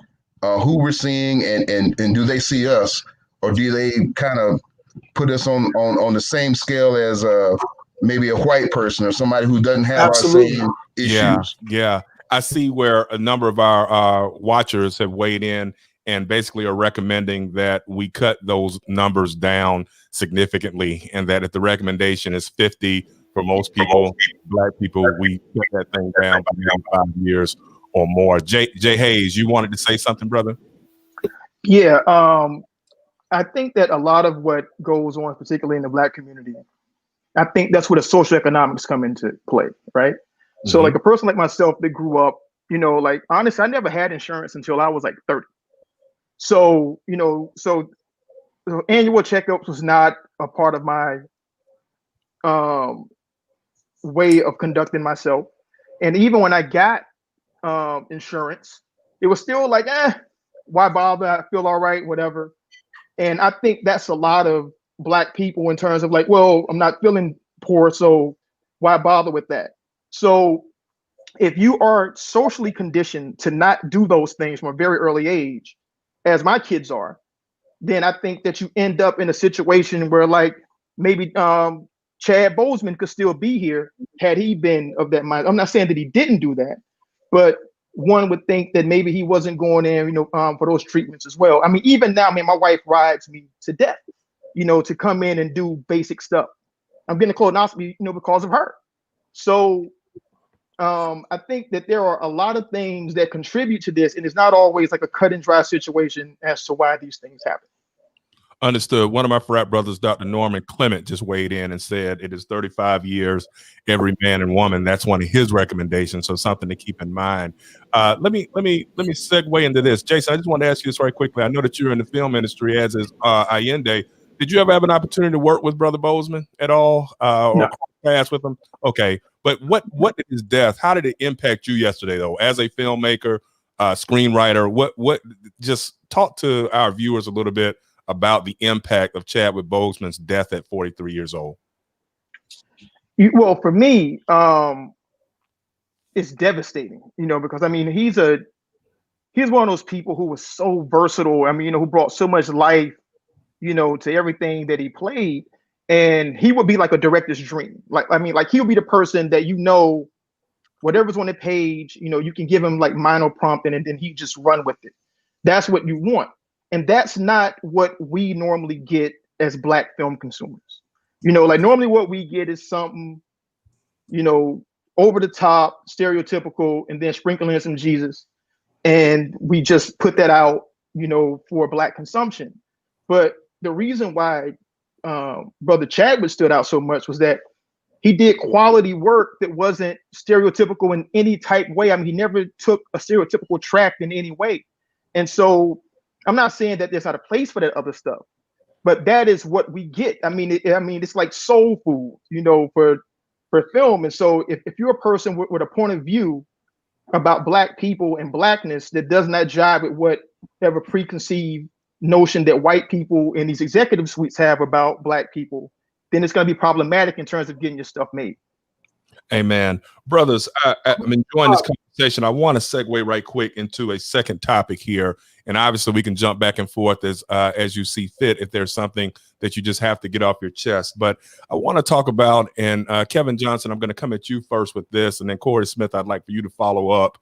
who we're seeing, and do they see us, or do they kind of put us on the same scale as maybe a white person or somebody who doesn't have Absolutely. our same issues. Yeah. I see where a number of our watchers have weighed in and basically are recommending that we cut those numbers down significantly, and that if the recommendation is 50 for most people, black people, we cut that thing down by 5 years or more. Jay Hayes, you wanted to say something, brother? Yeah, I think that a lot of what goes on, particularly in the black community, I think that's where the social economics come into play, right? So like a person like myself that grew up, like honestly, I never had insurance until I was like 30. So, so annual checkups was not a part of my way of conducting myself. And even when I got insurance, it was still like, why bother? I feel all right, whatever. And I think that's a lot of black people in terms of like, well, I'm not feeling poor, so why bother with that? So if you are socially conditioned to not do those things from a very early age, as my kids are, then I think that you end up in a situation where like maybe Chad Boseman could still be here had he been of that mind. I'm not saying that he didn't do that, but one would think that maybe he wasn't going in, for those treatments as well. I mean, even now, my wife rides me to death, to come in and do basic stuff. I'm getting a colonoscopy, because of her. So I think that there are a lot of things that contribute to this, and it's not always like a cut and dry situation as to why these things happen. Understood. One of my frat brothers, Dr. Norman Clement, just weighed in and said it is 35 years, every man and woman. That's one of his recommendations, so something to keep in mind. Let me segue into this. Jason, I just want to ask you this right quickly. I know that you're in the film industry, as is Allende. Did you ever have an opportunity to work with Brother Bozeman at all, or pass with him? Okay, but what did his death? How did it impact you yesterday, though, as a filmmaker, screenwriter? What? Just talk to our viewers a little bit about the impact of Chadwick Boseman's death at 43 years old. Well, for me, it's devastating, because I mean, he's one of those people who was so versatile. I mean, who brought so much life, to everything that he played. And he would be like a director's dream. Like he would be the person that, whatever's on the page, you can give him like minor prompting and then he just run with it. That's what you want. And that's not what we normally get as Black film consumers. Like normally what we get is something, over the top, stereotypical, and then sprinkle in some Jesus. And we just put that out, for Black consumption. But the reason why Brother Chadwick stood out so much was that he did quality work that wasn't stereotypical in any type way. I mean, he never took a stereotypical track in any way. And so I'm not saying that there's not a place for that other stuff, but that is what we get. I mean, it's like soul food, for film. And so if you're a person with a point of view about Black people and Blackness that does not jive with whatever preconceived notion that white people in these executive suites have about Black people, then it's going to be problematic in terms of getting your stuff made. Amen. Brothers, I'm enjoying this conversation. I want to segue right quick into a second topic here. And obviously we can jump back and forth as you see fit if there's something that you just have to get off your chest. But I want to talk about, and Kevin Johnson, I'm going to come at you first with this. And then Corey Smith, I'd like for you to follow up.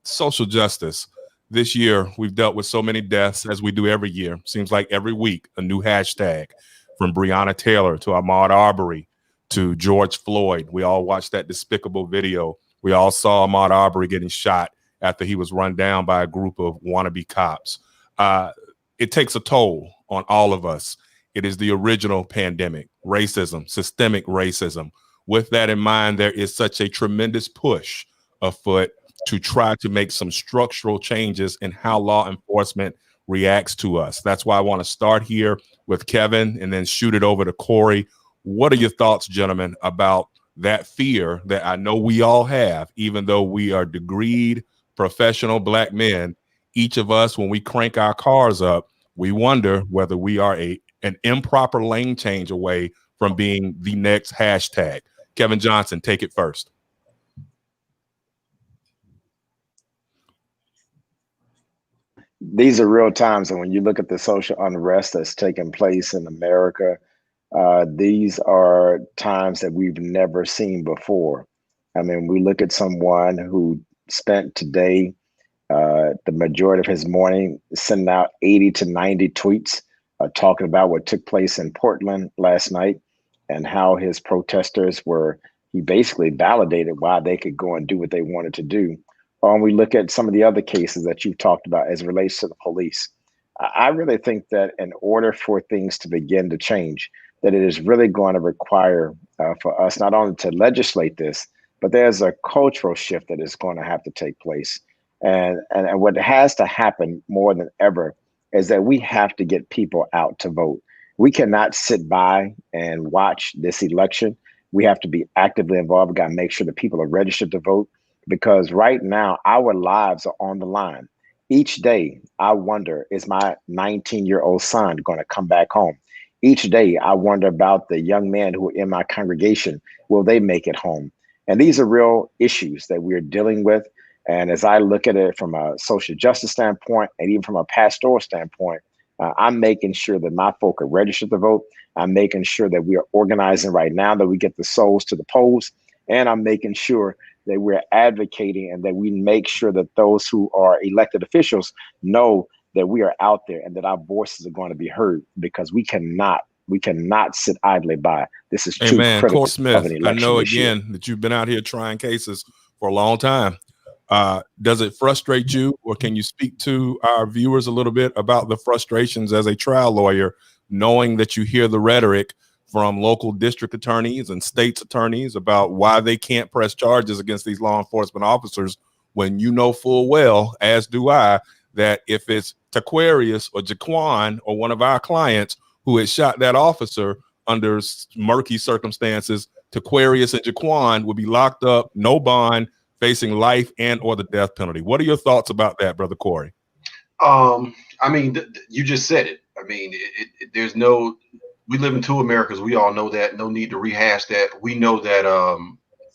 Social justice. This year, we've dealt with so many deaths as we do every year. Seems like every week, a new hashtag, from Breonna Taylor to Ahmaud Arbery to George Floyd. We all watched that despicable video. We all saw Ahmaud Arbery getting shot after he was run down by a group of wannabe cops. It takes a toll on all of us. It is the original pandemic, racism, systemic racism. With that in mind, there is such a tremendous push afoot to try to make some structural changes in how law enforcement reacts to us. That's why I want to start here with Kevin and then shoot it over to Corey. What are your thoughts, gentlemen, about that fear that I know we all have, even though we are degreed professional Black men? Each of us, when we crank our cars up, we wonder whether we are an improper lane change away from being the next hashtag. Kevin Johnson, take it first. These are real times, and when you look at the social unrest that's taking place in America, these are times that we've never seen before. I mean, we look at someone who spent today the majority of his morning sending out 80 to 90 tweets talking about what took place in Portland last night and how his protesters he basically validated why they could go and do what they wanted to do. When we look at some of the other cases that you've talked about as it relates to the police, I really think that in order for things to begin to change, that it is really going to require for us not only to legislate this, but there's a cultural shift that is going to have to take place. And what has to happen more than ever is that we have to get people out to vote. We cannot sit by and watch this election. We have to be actively involved. We got to make sure that people are registered to vote, because right now our lives are on the line. Each day, I wonder, is my 19-year-old son going to come back home? Each day, I wonder about the young men who are in my congregation. Will they make it home? And these are real issues that we're dealing with. And as I look at it from a social justice standpoint and even from a pastoral standpoint, I'm making sure that my folk are registered to vote. I'm making sure that we are organizing right now, that we get the souls to the polls. And I'm making sure that we're advocating and that we make sure that those who are elected officials know that we are out there and that our voices are going to be heard, because we cannot We cannot sit idly by. This is too Amen. critical Corey Smith, of an I election know this year. again that you've been out here trying cases for a long time. Does it frustrate you, or can you speak to our viewers a little bit about the frustrations as a trial lawyer, knowing that you hear the rhetoric from local district attorneys and state's attorneys about why they can't press charges against these law enforcement officers, when you know full well, as do I, that if it's Taquarius or Jaquan or one of our clients who had shot that officer under murky circumstances, Taquarius and Jaquan would be locked up, no bond, facing life and or the death penalty. What are your thoughts about that, Brother Corey? I mean, you just said it. I mean, there's no, we live in two Americas. We all know that. No need to rehash that. We know that,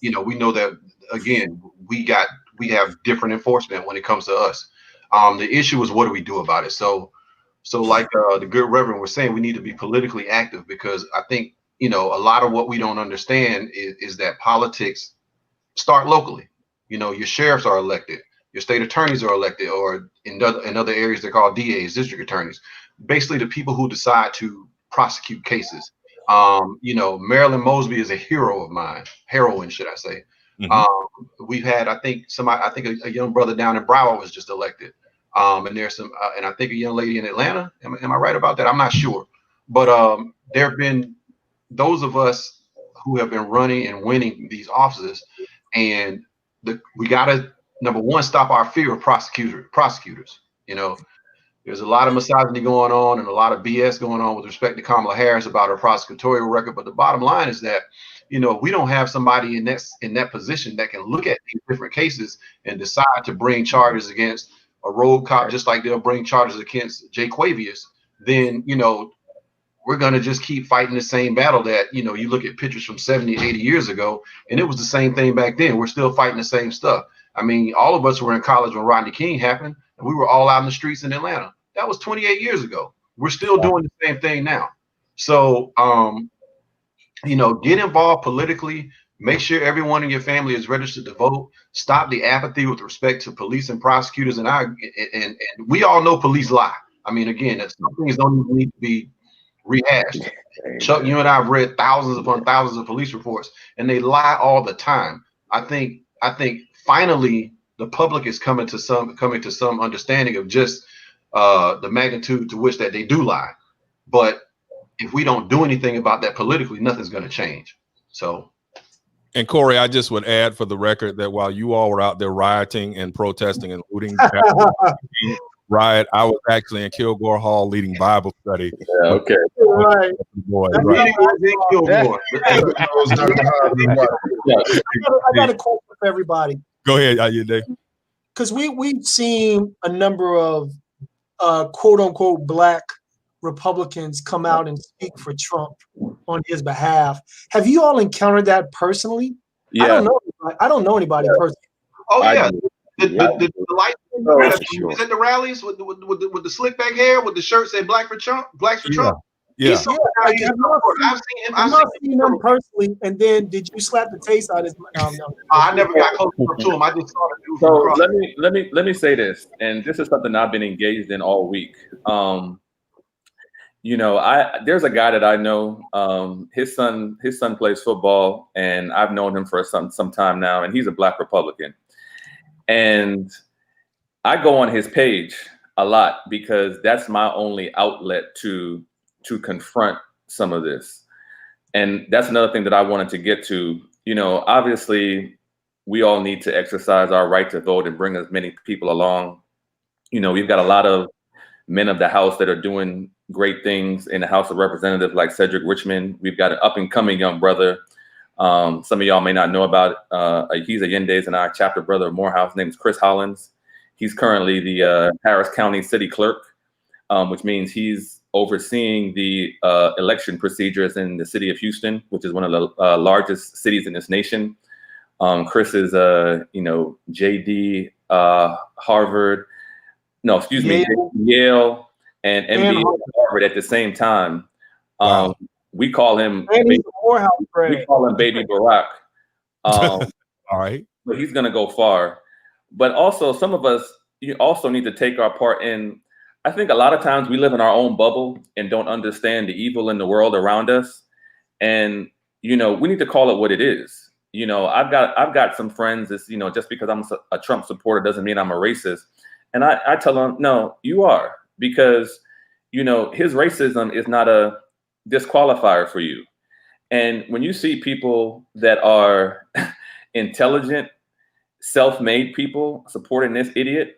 we know that, again, we have different enforcement when it comes to us. The issue is, what do we do about it? So like the good Reverend was saying, we need to be politically active, because I think, a lot of what we don't understand is that politics start locally. Your sheriffs are elected, your state attorneys are elected, or in other areas they're called DAs, district attorneys. Basically, the people who decide to prosecute cases. Marilyn Mosby is a hero of mine, heroine, should I say. Mm-hmm. We've had, I think a young brother down in Broward was just elected. And there's some, and I think a young lady in Atlanta. Am I right about that? I'm not sure, but there have been those of us who have been running and winning these offices, and we got to, number one, stop our fear of prosecutors. There's a lot of misogyny going on and a lot of BS going on with respect to Kamala Harris about her prosecutorial record. But the bottom line is that, we don't have somebody in that position that can look at these different cases and decide to bring charges against a rogue cop, just like they'll bring charges against Jay Quavius. Then, we're going to just keep fighting the same battle that, you look at pictures from 70, 80 years ago, and it was the same thing back then. We're still fighting the same stuff. I mean, all of us were in college when Rodney King happened, and we were all out in the streets in Atlanta. That was 28 years ago. We're still doing the same thing now. So, get involved politically. Make sure everyone in your family is registered to vote. Stop the apathy with respect to police and prosecutors. And we all know police lie. I mean, again, some things don't even need to be rehashed. Chuck, you and I have read thousands upon thousands of police reports, and they lie all the time. I think finally the public is coming to some understanding of just the magnitude to which that they do lie. But if we don't do anything about that politically, nothing's going to change. So. And Corey, I just would add for the record that while you all were out there rioting and protesting and looting riot, I was actually in Kilgore Hall leading Bible study. Yeah, okay. Right. Right. I got a question for everybody. Go ahead, Ayinde. Because we've seen a number of quote unquote Black Republicans come out and speak for Trump on his behalf. Have you all encountered that personally? Yeah. I don't know anybody personally. Oh yeah. The light at the rallies with the slick back hair with the shirt said "Black for Trump," Blacks for Trump. Yeah. I've seen them personally. And then, did you slap the taste out of his? I never got close to him. I just saw the dude. So let me say this, and this is something I've been engaged in all week. There's a guy that I know. His son plays football, and I've known him for some time now, and he's a Black Republican. And I go on his page a lot because that's my only outlet to confront some of this. And that's another thing that I wanted to get to. Obviously, we all need to exercise our right to vote and bring as many people along. We've got a lot of men of the House that are doing great things in the House of Representatives, like Cedric Richmond. We've got an up-and-coming young brother. Some of y'all may not know about. He's a Yendes and our chapter brother of Morehouse. His name is Chris Hollins. He's currently the Harris County City Clerk, which means he's overseeing the election procedures in the city of Houston, which is one of the largest cities in this nation. Chris is, JD, Harvard. No, excuse me, Yale and MBA at Harvard at the same time. Wow. We call him Baby Barack. All right. But he's going to go far. But also, some of us, you also need to take our part in I think a lot of times we live in our own bubble and don't understand the evil in the world around us. And, you know, we need to call it what it is. You know, I've got some friends that's, you know, just because I'm a Trump supporter doesn't mean I'm a racist. And I tell them, no, you are, because, you know, his racism is not a disqualifier for you. And when you see people that are intelligent, self-made people supporting this idiot,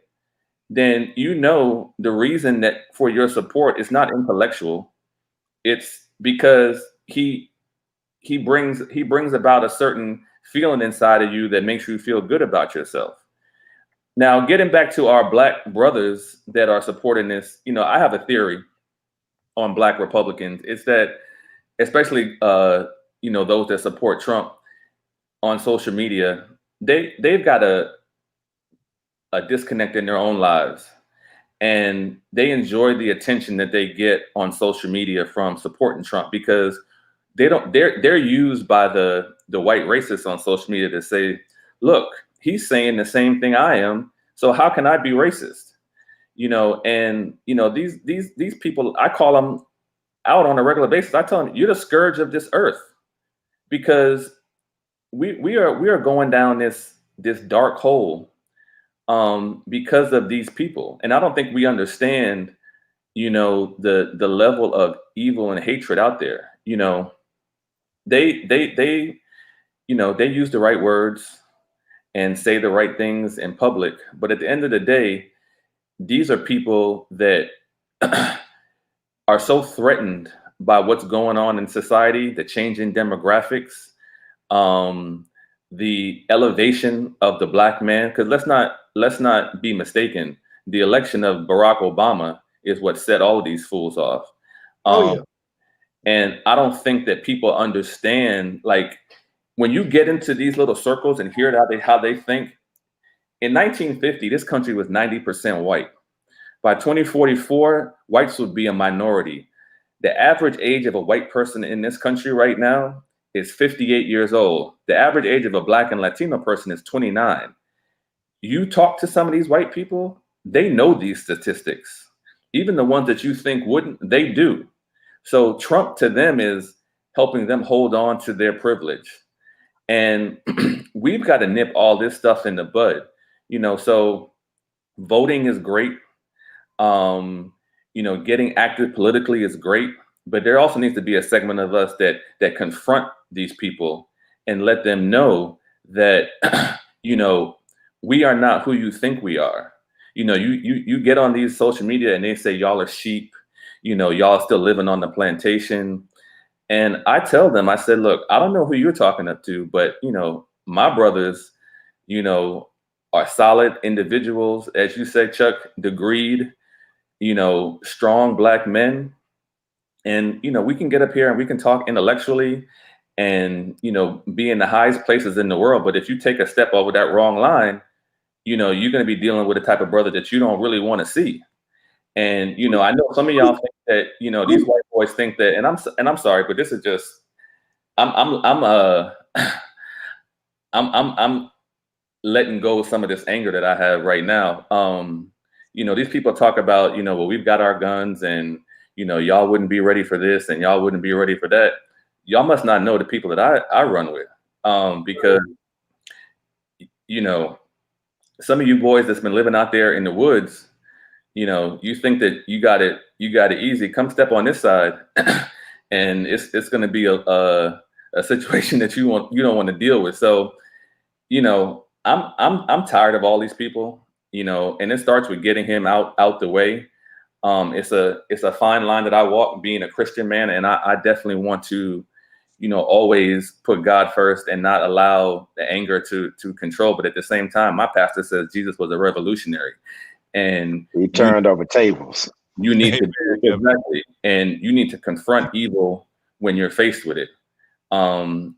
then you know the reason that for your support is not intellectual. It's because he brings about a certain feeling inside of you that makes you feel good about yourself. Now, getting back to our Black brothers that are supporting this, you know, I have a theory on Black Republicans. It's that, especially you know, those that support Trump on social media, they've got a disconnect in their own lives, and they enjoy the attention that they get on social media from supporting Trump, because they're used by the white racists on social media to say, look, he's saying the same thing I am, so how can I be racist? You know, and you know, these people, I call them out on a regular basis. I tell them, you're the scourge of this earth, because we are going down this dark hole because of these people. And I don't think we understand, you know, the level of evil and hatred out there. You know, they you know, they use the right words and say the right things in public, but at the end of the day, these are people that are so threatened by what's going on in society, the changing demographics, the elevation of the Black man. Because let's not be mistaken, the election of Barack Obama is what set all of these fools off. And I don't think that people understand, like, when you get into these little circles and hear how they think. In 1950, this country was 90% white. By 2044, whites would be a minority. The average age of a white person in this country right now is 58 years old. The average age of a Black and Latino person is 29. You talk to some of these white people, they know these statistics. Even the ones that you think wouldn't, they do. So Trump to them is helping them hold on to their privilege. And we've got to nip all this stuff in the bud, you know. So voting is great. You know, getting active politically is great, but there also needs to be a segment of us that confront these people and let them know that, you know, we are not who you think we are. You know, you get on these social media and they say y'all are sheep, you know, y'all still living on the plantation. And I tell them, I said, look, I don't know who you're talking up to, but, you know, my brothers, you know, are solid individuals, as you said, Chuck, degreed, you know, strong Black men. And, you know, we can get up here and we can talk intellectually and, you know, be in the highest places in the world. But if you take a step over that wrong line, you know, you're going to be dealing with a type of brother that you don't really want to see. And, you know, I know some of y'all think that, you know, these white boys think that, and I'm sorry, but this is just, I'm letting go of some of this anger that I have right now. You know, these people talk about, you know, well, we've got our guns and, you know, y'all wouldn't be ready for this and y'all wouldn't be ready for that. Y'all must not know the people that I run with, because, you know, some of you boys that's been living out there in the woods, you know, you think that you got it easy. Come step on this side, and it's going to be a situation that you don't want to deal with. So, you know, I'm tired of all these people, you know, and it starts with getting him out the way. It's a fine line that I walk, being a Christian man, and I definitely want to, you know, always put God first and not allow the anger to control. But at the same time, my pastor says Jesus was a revolutionary. And he turned over tables. You need to exactly, and you need to confront evil when you're faced with it, and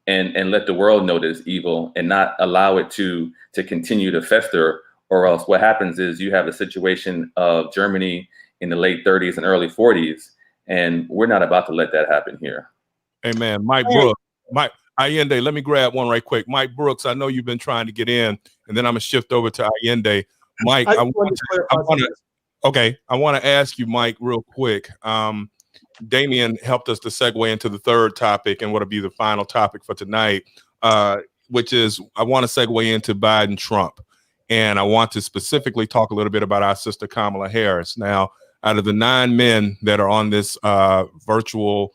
let the world know there's evil, and not allow it to continue to fester. Or else, what happens is you have a situation of Germany in the late 30s and early 40s, and we're not about to let that happen here. Amen. Mike Brooks, Mike Allende, let me grab one right quick. Mike Brooks, I know you've been trying to get in, and then I'm gonna shift over to Allende. Mike, I want Okay, I want to ask you, Mike, real quick. Damien helped us to segue into the third topic and what'll be the final topic for tonight, which is I want to segue into Biden Trump. And I want to specifically talk a little bit about our sister Kamala Harris. Now, out of the 9 men that are on this virtual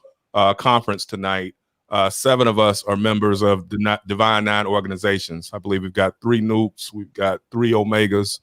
conference tonight, 7 of us are members of the Divine Nine organizations. I believe we've got 3 Nukes, we've got 3 Omegas,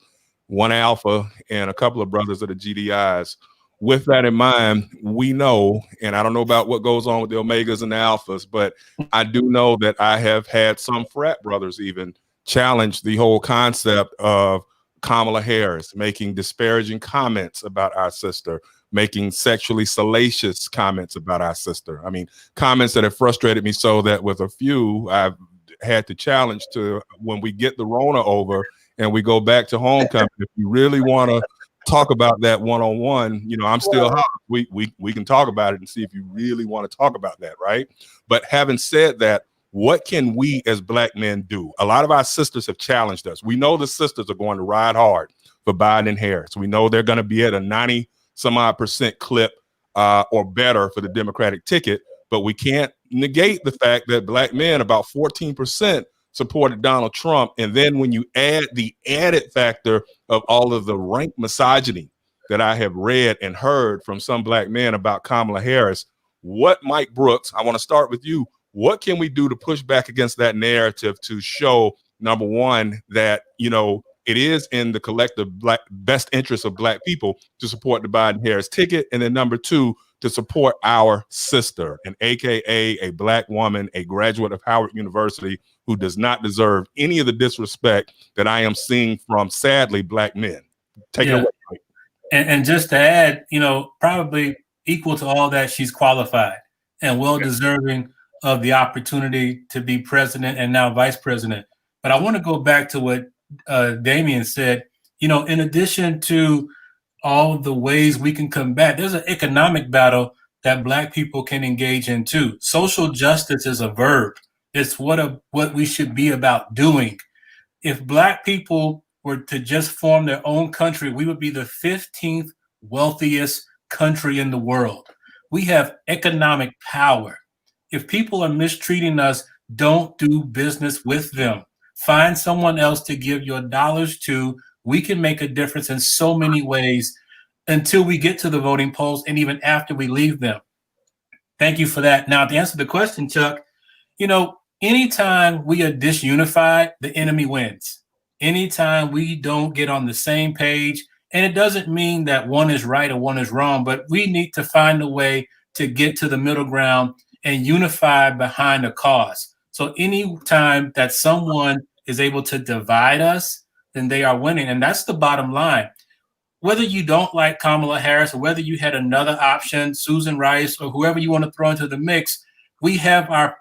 1 Alpha, and a couple of brothers of the GDIs. With that in mind, we know, and I don't know about what goes on with the Omegas and the Alphas, but I do know that I have had some frat brothers even challenge the whole concept of Kamala Harris making disparaging comments about our sister, making sexually salacious comments about our sister. I mean, comments that have frustrated me so that with a few, I've had to challenge to when we get the Rona over and we go back to homecoming, if you really want to talk about that one-on-one, you know, I'm still hot. We can talk about it and see if you really want to talk about that, right? But having said that, what can we as Black men do? A lot of our sisters have challenged us. We know the sisters are going to ride hard for Biden and Harris. We know they're going to be at a 90-some-odd% clip or better for the Democratic ticket, but we can't negate the fact that Black men, about 14%, supported Donald Trump. And then when you add the added factor of all of the rank misogyny that I have read and heard from some Black men about Kamala Harris, what, Mike Brooks, I want to start with you. What can we do to push back against that narrative to show, number one, that, you know, it is in the collective best interest of Black people to support the Biden-Harris ticket, and then number two, to support our sister, an AKA a Black woman, a graduate of Howard University, who does not deserve any of the disrespect that I am seeing from, sadly, Black men. Take it away. And just to add, you know, probably equal to all that, she's qualified and well-deserving of the opportunity to be president and now vice president. But I want to go back to what Damien said. You know, in addition to all the ways we can combat, there's an economic battle that Black people can engage in too. Social justice is a verb. It's what we should be about doing. If Black people were to just form their own country, we would be the 15th wealthiest country in the world. We have economic power. If people are mistreating us, don't do business with them. Find someone else to give your dollars to. We can make a difference in so many ways until we get to the voting polls and even after we leave them. Thank you for that. Now, to answer the question, Chuck, you know, anytime we are disunified, the enemy wins. Anytime we don't get on the same page, and it doesn't mean that one is right or one is wrong, but we need to find a way to get to the middle ground and unify behind a cause. So any time that someone is able to divide us, then they are winning. And that's the bottom line. Whether you don't like Kamala Harris or whether you had another option, Susan Rice or whoever you want to throw into the mix, we have our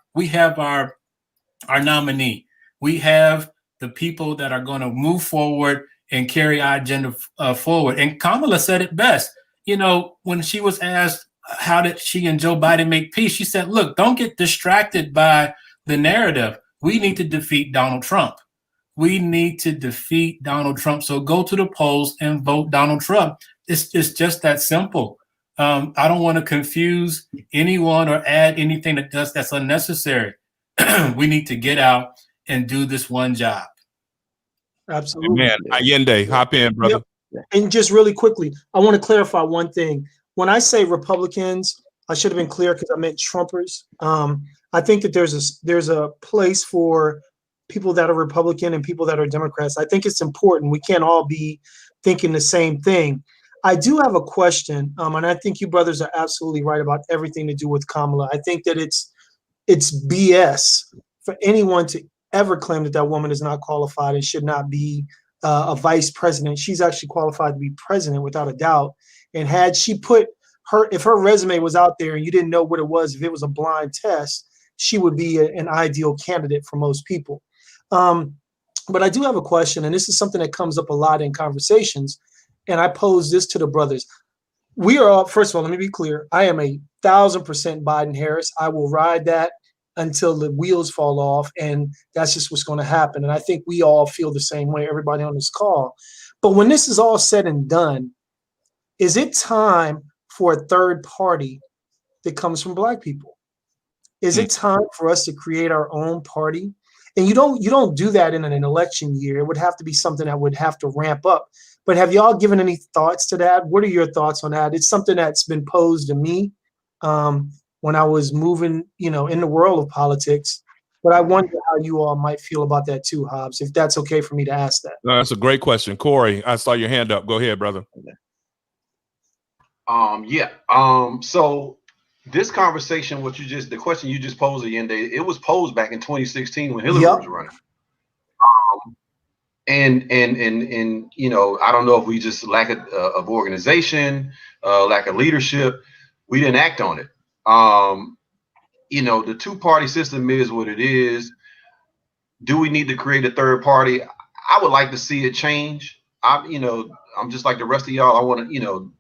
nominee. We have the people that are going to move forward and carry our agenda forward. And Kamala said it best. You know, when she was asked, how did she and Joe Biden make peace? She said, look, don't get distracted by the narrative. We need to defeat Donald Trump. We need to defeat Donald Trump. So go to the polls and vote Donald Trump. It's just that simple. I don't want to confuse anyone or add anything that's unnecessary. We need to get out and do this one job. Absolutely. Man, Allende, hop in, brother. Yep. And just really quickly, I want to clarify one thing. When I say Republicans, I should have been clear because I meant Trumpers. I think that there's a place for people that are Republican and people that are Democrats. I think it's important. We can't all be thinking the same thing. I do have a question, and I think you brothers are absolutely right about everything to do with Kamala. I think that it's BS for anyone to ever claim that that woman is not qualified and should not be a vice president. She's actually qualified to be president without a doubt. And had she if her resume was out there and you didn't know what it was, if it was a blind test, she would be an ideal candidate for most people. But I do have a question, and this is something that comes up a lot in conversations, and I pose this to the brothers. We are all, first of all, let me be clear. I am 1,000% Biden-Harris. I will ride that until the wheels fall off, and that's just what's going to happen. And I think we all feel the same way, everybody on this call. But when this is all said and done, is it time for a third party that comes from Black people? Is it time for us to create our own party? And you don't do that in an election year. It would have to be something that would have to ramp up. But have y'all given any thoughts to that? What are your thoughts on that? It's something that's been posed to me when I was moving, in the world of politics. But I wonder how you all might feel about that too, Hobbs, if that's okay for me to ask that. No, that's a great question. Corey, I saw your hand up. Go ahead, brother. So this conversation, the question you just posed, Allende, it was posed back in 2016 when Hillary was running. And I don't know if we just lack of organization, lack of leadership. We didn't act on it. The two-party system is what it is. Do we need to create a third party? I would like to see it change. I'm just like the rest of y'all. I want to,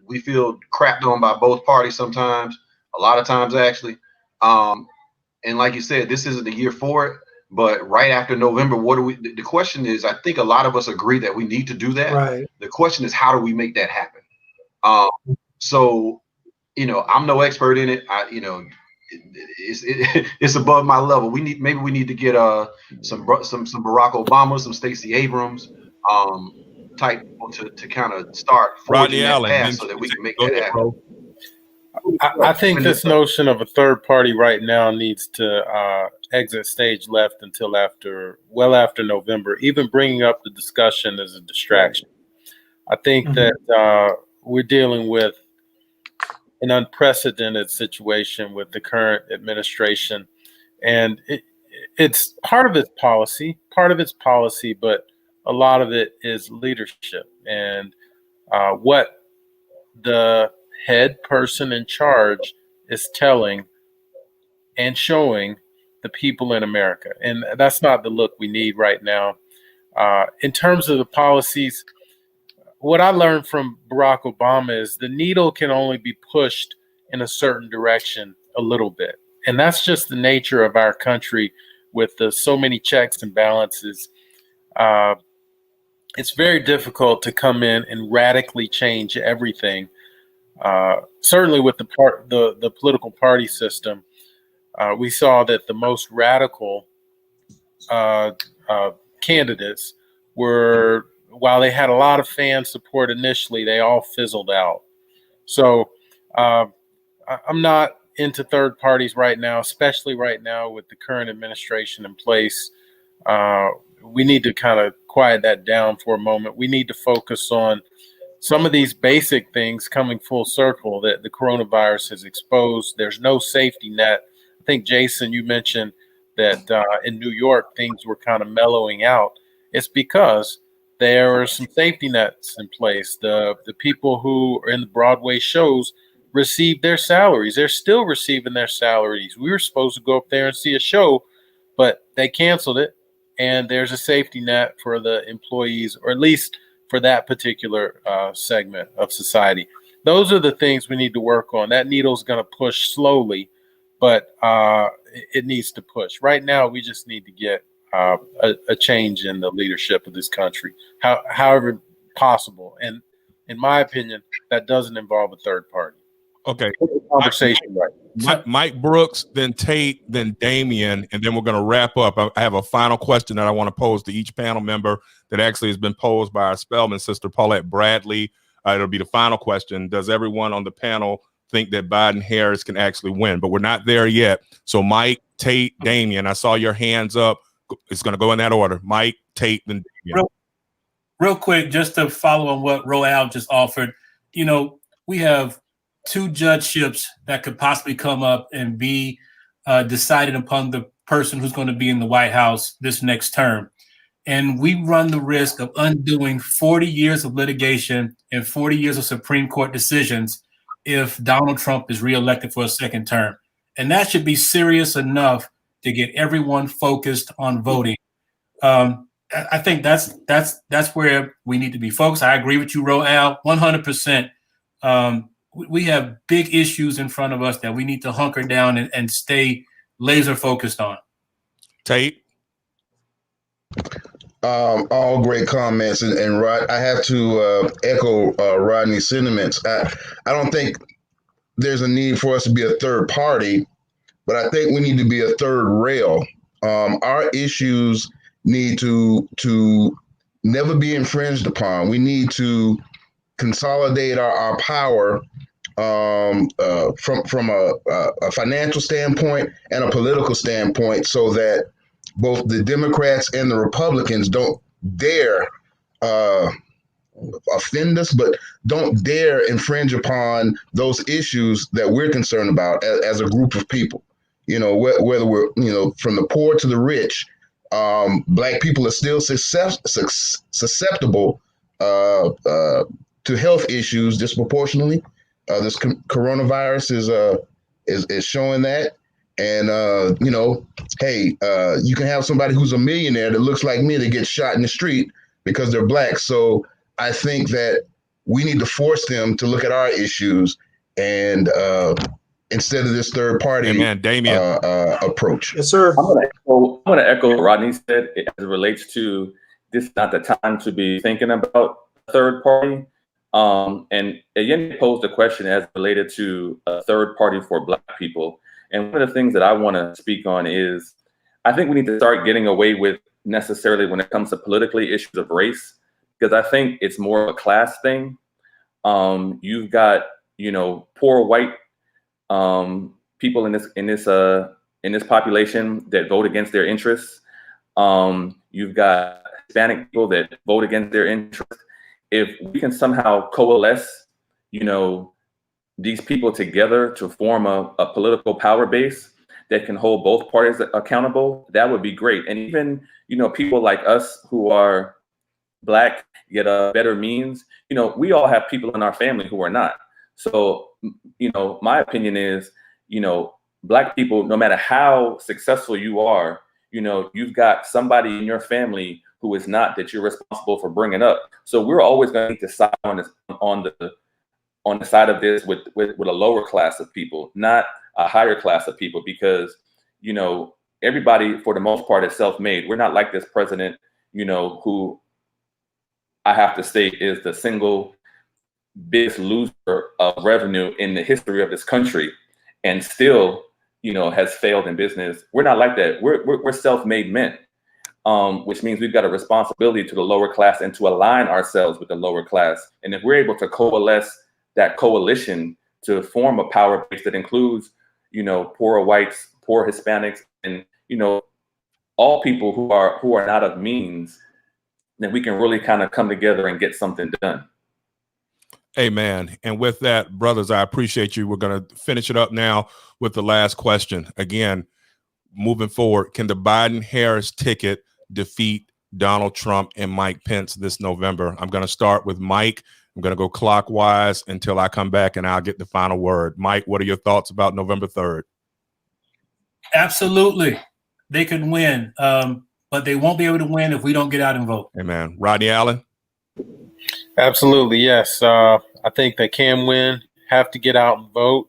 we feel crapped on by both parties sometimes, a lot of times actually. And like you said, this isn't the year for it. But right after November, the question is, I think a lot of us agree that we need to do that. Right. The question is, how do we make that happen? I'm no expert in it. It's above my level. Maybe we need to get some Barack Obama, some Stacey Abrams type people to kind of start forging that path so that we can make that happen. I think this notion of a third party right now needs to exit stage left until after November. Even bringing up the discussion is a distraction. I think that we're dealing with an unprecedented situation with the current administration, and it's part of its policy, but a lot of it is leadership and what the head person in charge is telling and showing the people in America. And that's not the look we need right now. In terms of the policies, what I learned from Barack Obama is the needle can only be pushed in a certain direction a little bit. And that's just the nature of our country with so many checks and balances. It's very difficult to come in and radically change everything. Certainly with the political party system, we saw that the most radical candidates were, while they had a lot of fan support initially, they all fizzled out. So I'm not into third parties right now, especially right now with the current administration in place. We need to kind of quiet that down for a moment. We need to focus on some of these basic things coming full circle that the coronavirus has exposed. There's no safety net. I think, Jason, you mentioned that in New York, things were kind of mellowing out. It's because there are some safety nets in place. The people who are in the Broadway shows received their salaries. They're still receiving their salaries. We were supposed to go up there and see a show, but they canceled it. And there's a safety net for the employees, or at least for that particular segment of society. Those are the things we need to work on. That needle's going to push slowly, but it needs to push. Right now, we just need to get a change in the leadership of this country, however possible. And in my opinion, that doesn't involve a third party. Okay. Conversation, right. Mike Brooks, then Tate, then Damian, and then we're going to wrap up. I have a final question that I want to pose to each panel member that actually has been posed by our Spelman sister, Paulette Bradley. It'll be the final question. Does everyone on the panel think that Biden-Harris can actually win? But we're not there yet. So Mike, Tate, Damian, I saw your hands up. It's going to go in that order. Mike, Tate, then Damian. Real quick, just to follow on what Roel just offered, we have 2 judgeships that could possibly come up and be decided upon the person who's going to be in the White House this next term. And we run the risk of undoing 40 years of litigation and 40 years of Supreme Court decisions if Donald Trump is reelected for a second term. And that should be serious enough to get everyone focused on voting. I think that's where we need to be focused. I agree with you, Roel, 100%. We have big issues in front of us that we need to hunker down and stay laser focused on. Tate? All great comments, and Rod, I have to echo Rodney's sentiments. I don't think there's a need for us to be a third party, but I think we need to be a third rail. Our issues need to never be infringed upon. We need to consolidate our power from a financial standpoint and a political standpoint, so that both the Democrats and the Republicans don't dare uh, offend us, but don't dare infringe upon those issues that we're concerned about as a group of people. You know, whether we're, you know, from the poor to the rich, Black people are still susceptible to health issues disproportionately. This coronavirus is showing that. And you know, hey, you can have somebody who's a millionaire that looks like me that gets shot in the street because they're Black. So I think that we need to force them to look at our issues and instead of this third party approach. Yes, sir. I'm going to echo what Rodney said as it relates to this is not the time to be thinking about third party. And Yen posed a question as related to a third party for Black people. And one of the things that I want to speak on is I think we need to start getting away with necessarily when it comes to politically issues of race, because I think it's more of a class thing. You've got, you know, poor white people in this population that vote against their interests. You've got Hispanic people that vote against their interests. If we can somehow coalesce, you know, these people together to form a political power base that can hold both parties accountable, that would be great. And even, you know, people like us who are Black, yet better means, you know, we all have people in our family who are not. So, you know, my opinion is, you know, Black people, no matter how successful you are, you know, you've got somebody in your family who is not, that you're responsible for bringing up. So we're always going to need to side on the side of this with a lower class of people, not a higher class of people, because, you know, everybody for the most part is self-made. We're not like this president, you know, who I have to say is the single biggest loser of revenue in the history of this country, and still, you know, has failed in business. We're not like that. We're self-made men, which means we've got a responsibility to the lower class and to align ourselves with the lower class. And if we're able to coalesce that coalition to form a power base that includes, you know, poor whites, poor Hispanics, and, you know, all people who are not of means, then we can really kind of come together and get something done. Amen. And with that, brothers, I appreciate you. We're going to finish it up now with the last question. Again, moving forward, can the Biden-Harris ticket defeat Donald Trump and Mike Pence this November? I'm going to start with Mike. I'm going to go clockwise until I come back and I'll get the final word. Mike, what are your thoughts about November 3rd? Absolutely. They can win, but they won't be able to win if we don't get out and vote. Amen. Rodney Allen? Absolutely, yes. I think they can win, have to get out and vote.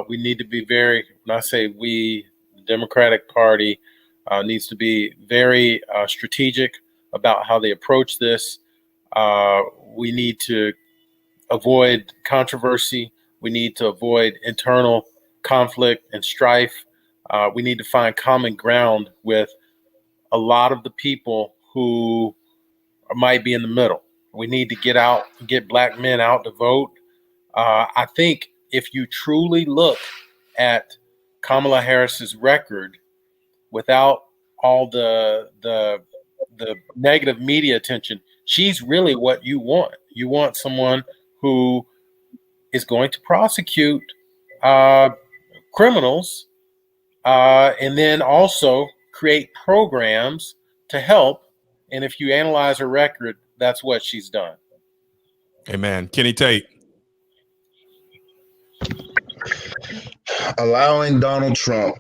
We need to be very, when I say we, the Democratic Party needs to be very strategic about how they approach this. We need to avoid controversy. We need to avoid internal conflict and strife. We need to find common ground with a lot of the people who might be in the middle. We need to get out, get Black men out to vote. I think if you truly look at Kamala Harris's record without all the negative media attention, she's really what you want. You want someone who is going to prosecute criminals and then also create programs to help. And if you analyze her record, that's what she's done. Amen. Kenny Tate? Allowing Donald Trump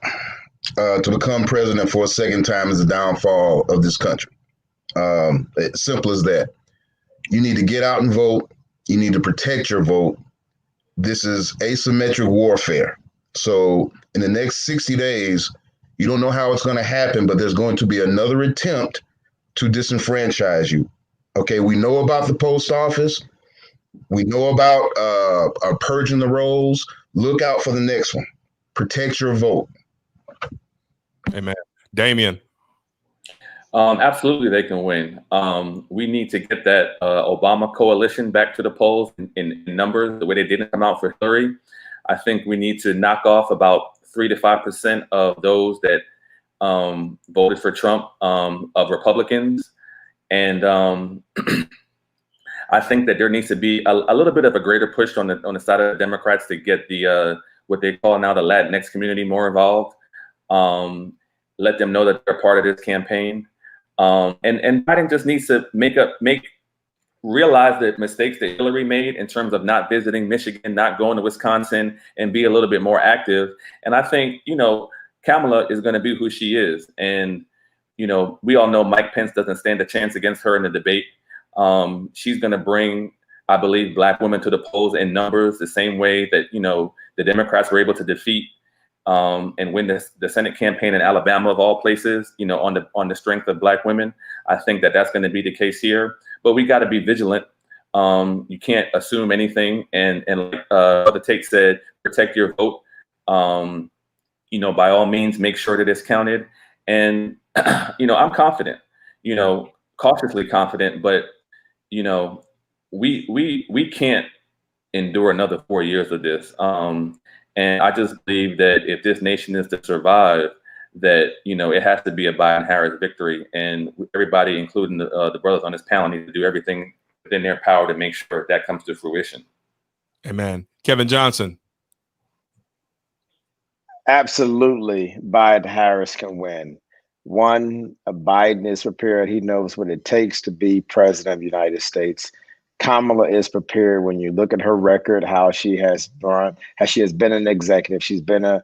to become president for a second time is the downfall of this country. It's simple as that. You need to get out and vote. You need to protect your vote. This is asymmetric warfare. So in the next 60 days, you don't know how it's going to happen, but there's going to be another attempt to disenfranchise you. Okay, we know about the post office. We know about purging the rolls. Look out for the next one. Protect your vote. Amen. Damien. Absolutely, they can win. We need to get that Obama coalition back to the polls in numbers the way they didn't come out for Hillary. I think we need to knock off about 3 to 5% of those that voted for Trump of Republicans. And I think that there needs to be a little bit of a greater push on the side of the Democrats to get the what they call now the Latinx community more involved. Let them know that they're part of this campaign. And Biden just needs to realize the mistakes that Hillary made in terms of not visiting Michigan, not going to Wisconsin, and be a little bit more active. And I think, Kamala is going to be who she is. And, we all know Mike Pence doesn't stand a chance against her in the debate. She's going to bring, I believe, Black women to the polls in numbers the same way that, the Democrats were able to defeat and win the Senate campaign in Alabama, of all places, on the strength of Black women. I think that that's going to be the case here. But we got to be vigilant. You can't assume anything. And like Brother Tate said, protect your vote. By all means, make sure that it's counted. And, I'm confident, cautiously confident, but, we can't endure another 4 years of this. And I just believe that if this nation is to survive, that, it has to be a Biden-Harris victory. And everybody, including the brothers on this panel, need to do everything within their power to make sure that comes to fruition. Amen. Kevin Johnson. Absolutely, Biden-Harris can win. One, Biden is prepared. He knows what it takes to be president of the United States. Kamala is prepared. When you look at her record, how she has been an executive. She's been a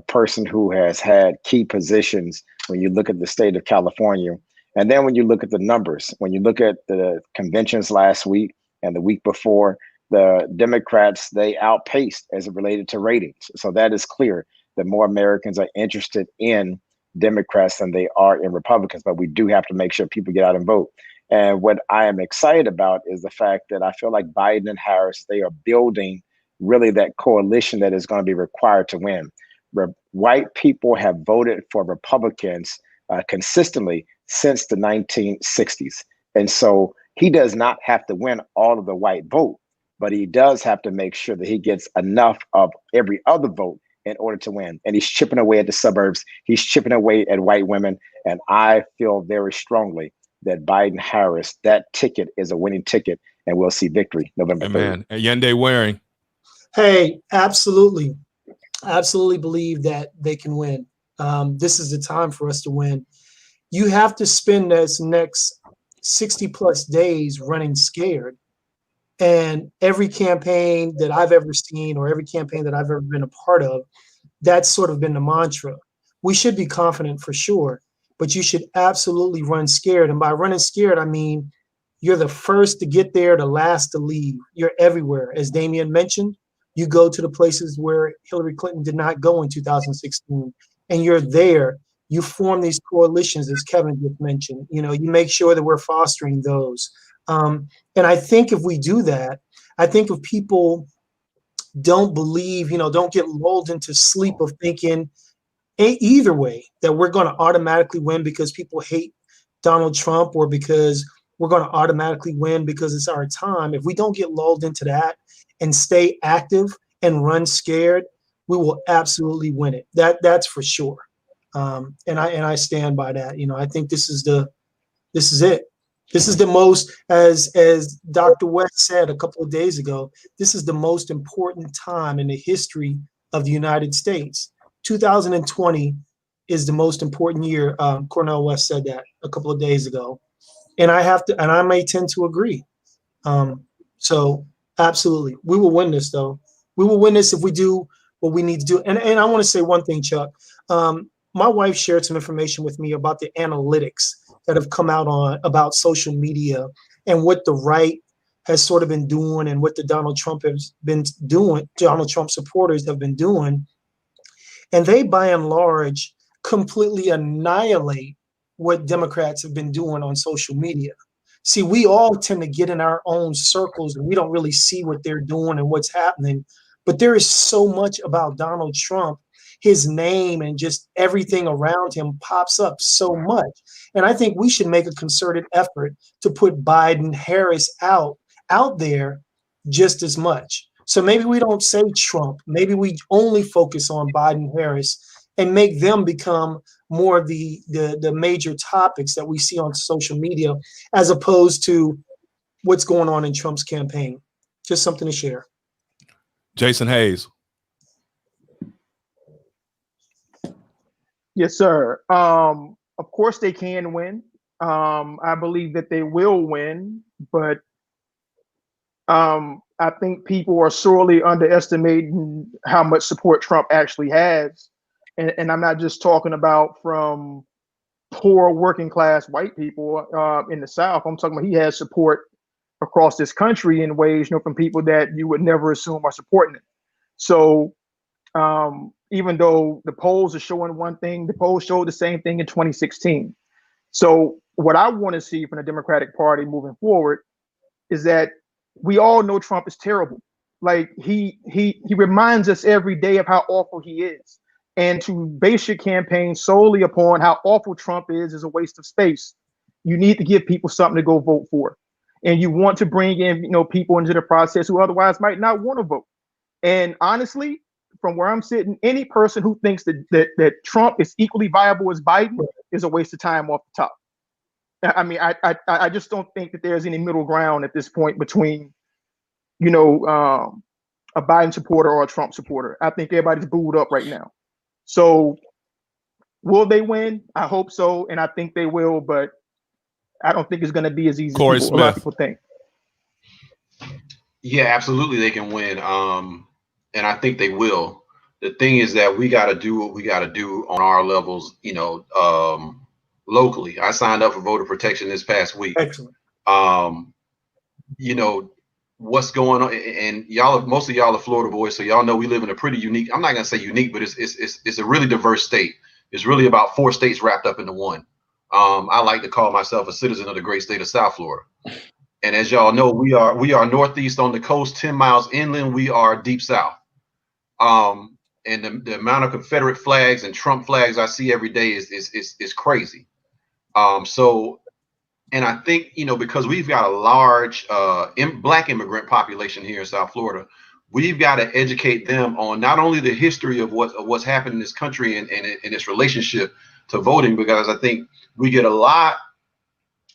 person who has had key positions when you look at the state of California. And then when you look at the numbers, when you look at the conventions last week and the week before, the Democrats, they outpaced as it related to ratings. So that is clear that more Americans are interested in Democrats than they are in Republicans. But we do have to make sure people get out and vote. And what I am excited about is the fact that I feel like Biden and Harris, they are building really that coalition that is going to be required to win. White people have voted for Republicans consistently since the 1960s. And so he does not have to win all of the white vote, but he does have to make sure that he gets enough of every other vote in order to win. And he's chipping away at the suburbs. He's chipping away at white women. And I feel very strongly that Biden-Harris, that ticket is a winning ticket, and we'll see victory November 3rd. Amen. Yende Waring. Hey, absolutely. Absolutely believe that they can win. This is the time for us to win. You have to spend this next 60 plus days running scared. And every campaign that I've ever seen or every campaign that I've ever been a part of, that's sort of been the mantra. We should be confident for sure, but you should absolutely run scared. And by running scared, I mean, you're the first to get there, the last to leave. You're everywhere. As Damien mentioned, you go to the places where Hillary Clinton did not go in 2016, and you're there. You form these coalitions, as Kevin just mentioned. You make sure that we're fostering those. And I think if we do that, I think if people don't believe, don't get lulled into sleep of thinking either way that we're going to automatically win because people hate Donald Trump or because we're going to automatically win because it's our time. If we don't get lulled into that and stay active and run scared, we will absolutely win it. That's for sure. And I stand by that. I think this is it. This is the most, as Dr. West said a couple of days ago, this is the most important time in the history of the United States. 2020 is the most important year. Cornel West said that a couple of days ago. And I may tend to agree. So absolutely. We will win this though. We will win this if we do what we need to do. And I want to say one thing, Chuck. My wife shared some information with me about the analytics that have come out about social media and what the right has sort of been doing and what the Donald Trump supporters have been doing. And they, by and large, completely annihilate what Democrats have been doing on social media. See, we all tend to get in our own circles and we don't really see what they're doing and what's happening. But there is so much about Donald Trump, his name and just everything around him pops up so much. And I think we should make a concerted effort to put Biden, Harris out there just as much. So maybe we don't say Trump. Maybe we only focus on Biden, Harris, and make them become more of the major topics that we see on social media, as opposed to what's going on in Trump's campaign. Just something to share. Jason Hayes. Yes, sir. Of course they can win. I believe that they will win, but I think people are sorely underestimating how much support Trump actually has. And I'm not just talking about from poor working class white people in the South. I'm talking about he has support across this country in ways, from people that you would never assume are supporting it. So even though the polls are showing one thing, the polls showed the same thing in 2016. So what I want to see from the Democratic Party moving forward is that we all know Trump is terrible. Like he reminds us every day of how awful he is. And to base your campaign solely upon how awful Trump is a waste of space. You need to give people something to go vote for. And you want to bring in, people into the process who otherwise might not want to vote. And honestly, from where I'm sitting, any person who thinks that Trump is equally viable as Biden is a waste of time off the top. I mean, I just don't think that there's any middle ground at this point between, a Biden supporter or a Trump supporter. I think everybody's booed up right now. So will they win? I hope so. And I think they will, but I don't think it's going to be as easy as a lot of people think. Yeah, absolutely. They can win. And I think they will. The thing is that we got to do what we got to do on our levels, locally. I signed up for voter protection this past week. Excellent. What's going on, and most of y'all are Florida boys, so y'all know we live in a pretty unique, I'm not gonna say unique, but it's a really diverse state. It's really about 4 states wrapped up into one. I like to call myself a citizen of the great state of South Florida. And as y'all know, we are northeast on the coast, 10 miles inland, we are deep south. And the amount of Confederate flags and Trump flags I see every day is crazy. And I think, because we've got a large Black immigrant population here in South Florida, we've got to educate them on not only the history of what's happened in this country and its relationship to voting, because I think we get a lot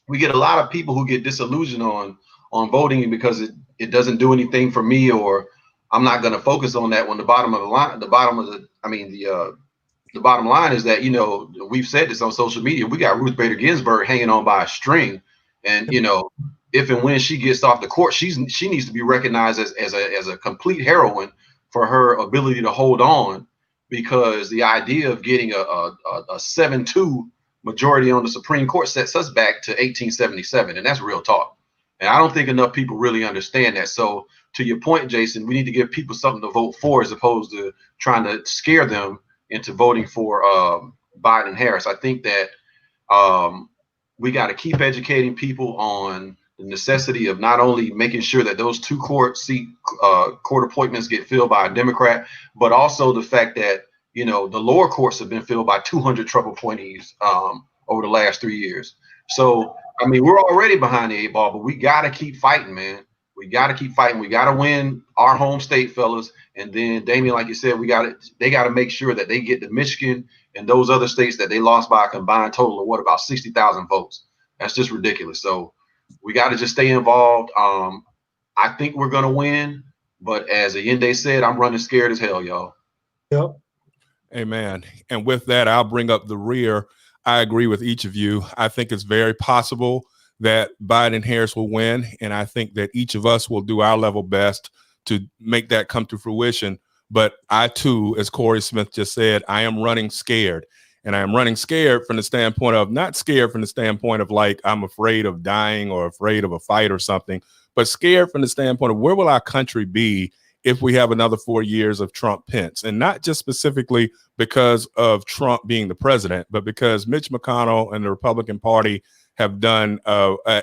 of people who get disillusioned on voting because it doesn't do anything for me, or I'm not going to focus on that. When the bottom line is that, we've said this on social media, we got Ruth Bader Ginsburg hanging on by a string. And, if and when she gets off the court, she needs to be recognized as a complete heroine for her ability to hold on, because the idea of getting a 7-2 majority on the Supreme Court sets us back to 1877. And that's real talk. And I don't think enough people really understand that. So to your point, Jason, we need to give people something to vote for as opposed to trying to scare them into voting for Biden and Harris. I think that we got to keep educating people on the necessity of not only making sure that those 2 court appointments get filled by a Democrat, but also the fact that, the lower courts have been filled by 200 Trump appointees over the last 3 years. So, I mean, we're already behind the 8 ball, but we got to keep fighting, man. We got to keep fighting. We got to win our home state, fellas. And then, Damien, like you said, they got to make sure that they get to Michigan and those other states that they lost by a combined total of about 60,000 votes. That's just ridiculous. So we got to just stay involved. I think we're going to win. But as Allende said, I'm running scared as hell, y'all. Yep. Amen. And with that, I'll bring up the rear. I agree with each of you. I think it's very possible that Biden and Harris will win. And I think that each of us will do our level best to make that come to fruition. But I, too, as Corey Smith just said, I am running scared. And I am running scared from the standpoint of, not scared from the standpoint of like I'm afraid of dying or afraid of a fight or something, but scared from the standpoint of where will our country be if we have another 4 years of Trump Pence, and not just specifically because of Trump being the president, but because Mitch McConnell and the Republican Party have done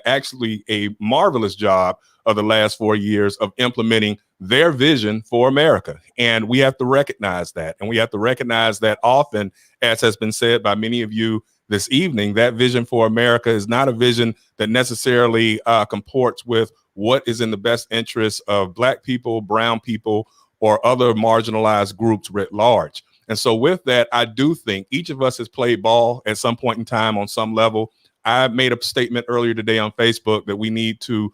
actually a marvelous job of the last 4 years of implementing their vision for America. And we have to recognize that. And we have to recognize that often, as has been said by many of you this evening, that vision for America is not a vision that necessarily comports with what is in the best interest of Black people, brown people, or other marginalized groups writ large. And so with that, I do think each of us has played ball at some point in time on some level. I made a statement earlier today on Facebook that we need to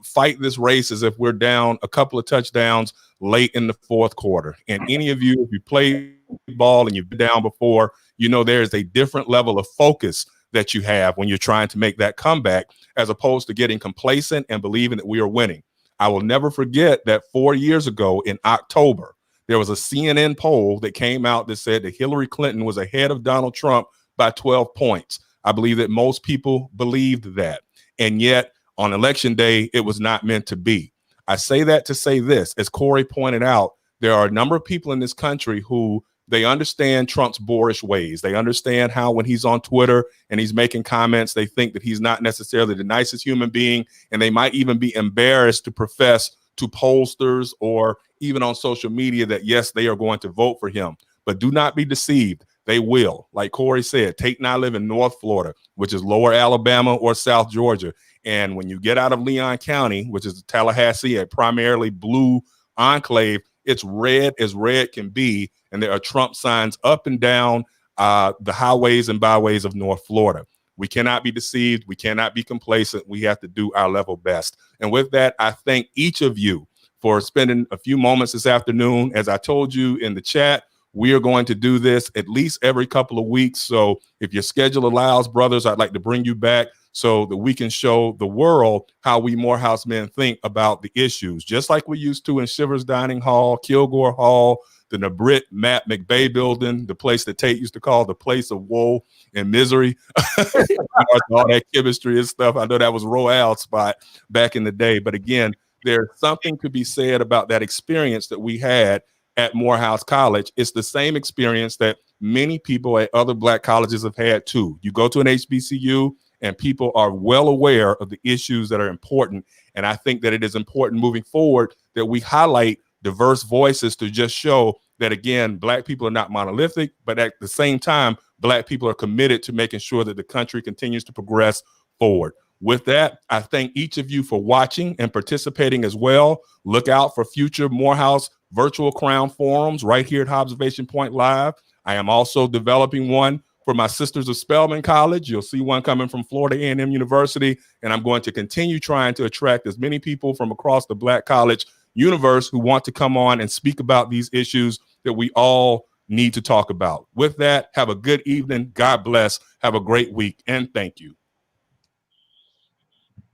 fight this race as if we're down a couple of touchdowns late in the fourth quarter. And any of you, if you play ball and you've been down before, you know there is a different level of focus that you have when you're trying to make that comeback, as opposed to getting complacent and believing that we are winning. I will never forget that 4 years ago in October, there was a CNN poll that came out that said that Hillary Clinton was ahead of Donald Trump by 12 points. I believe that most people believed that. And yet on election day, it was not meant to be. I say that to say this, as Corey pointed out, there are a number of people in this country who they understand Trump's boorish ways. They understand how when he's on Twitter and he's making comments, they think that he's not necessarily the nicest human being. And they might even be embarrassed to profess to pollsters or even on social media that, yes, they are going to vote for him. But do not be deceived. They will. Like Corey said, Tate and I live in North Florida, which is lower Alabama or South Georgia. And when you get out of Leon County, which is Tallahassee, a primarily blue enclave, it's red as red can be. And there are Trump signs up and down the highways and byways of North Florida. We cannot be deceived. We cannot be complacent. We have to do our level best. And with that, I thank each of you for spending a few moments this afternoon. As I told you in the chat, we are going to do this at least every couple of weeks. So if your schedule allows, brothers, I'd like to bring you back so that we can show the world how we Morehouse men think about the issues, just like we used to in Shivers Dining Hall, Kilgore Hall, the Nabrit Matt McBay building, the place that Tate used to call the place of woe and misery. All that chemistry and stuff. I know that was Royale's spot back in the day. But again, there's something to be said about that experience that we had at Morehouse College. It's the same experience that many people at other Black colleges have had too. You go to an HBCU and people are well aware of the issues that are important. And I think that it is important moving forward that we highlight diverse voices to just show that, again, Black people are not monolithic, but at the same time, Black people are committed to making sure that the country continues to progress forward. With that, I thank each of you for watching and participating as well. Look out for future Morehouse virtual Crown forums right here at Observation Point Live. I am also developing one for my sisters of Spelman College. You'll see one coming from Florida A&M University, and I'm going to continue trying to attract as many people from across the Black college universe who want to come on and speak about these issues that we all need to talk about. With that, have a good evening. God bless. Have a great week, and thank you.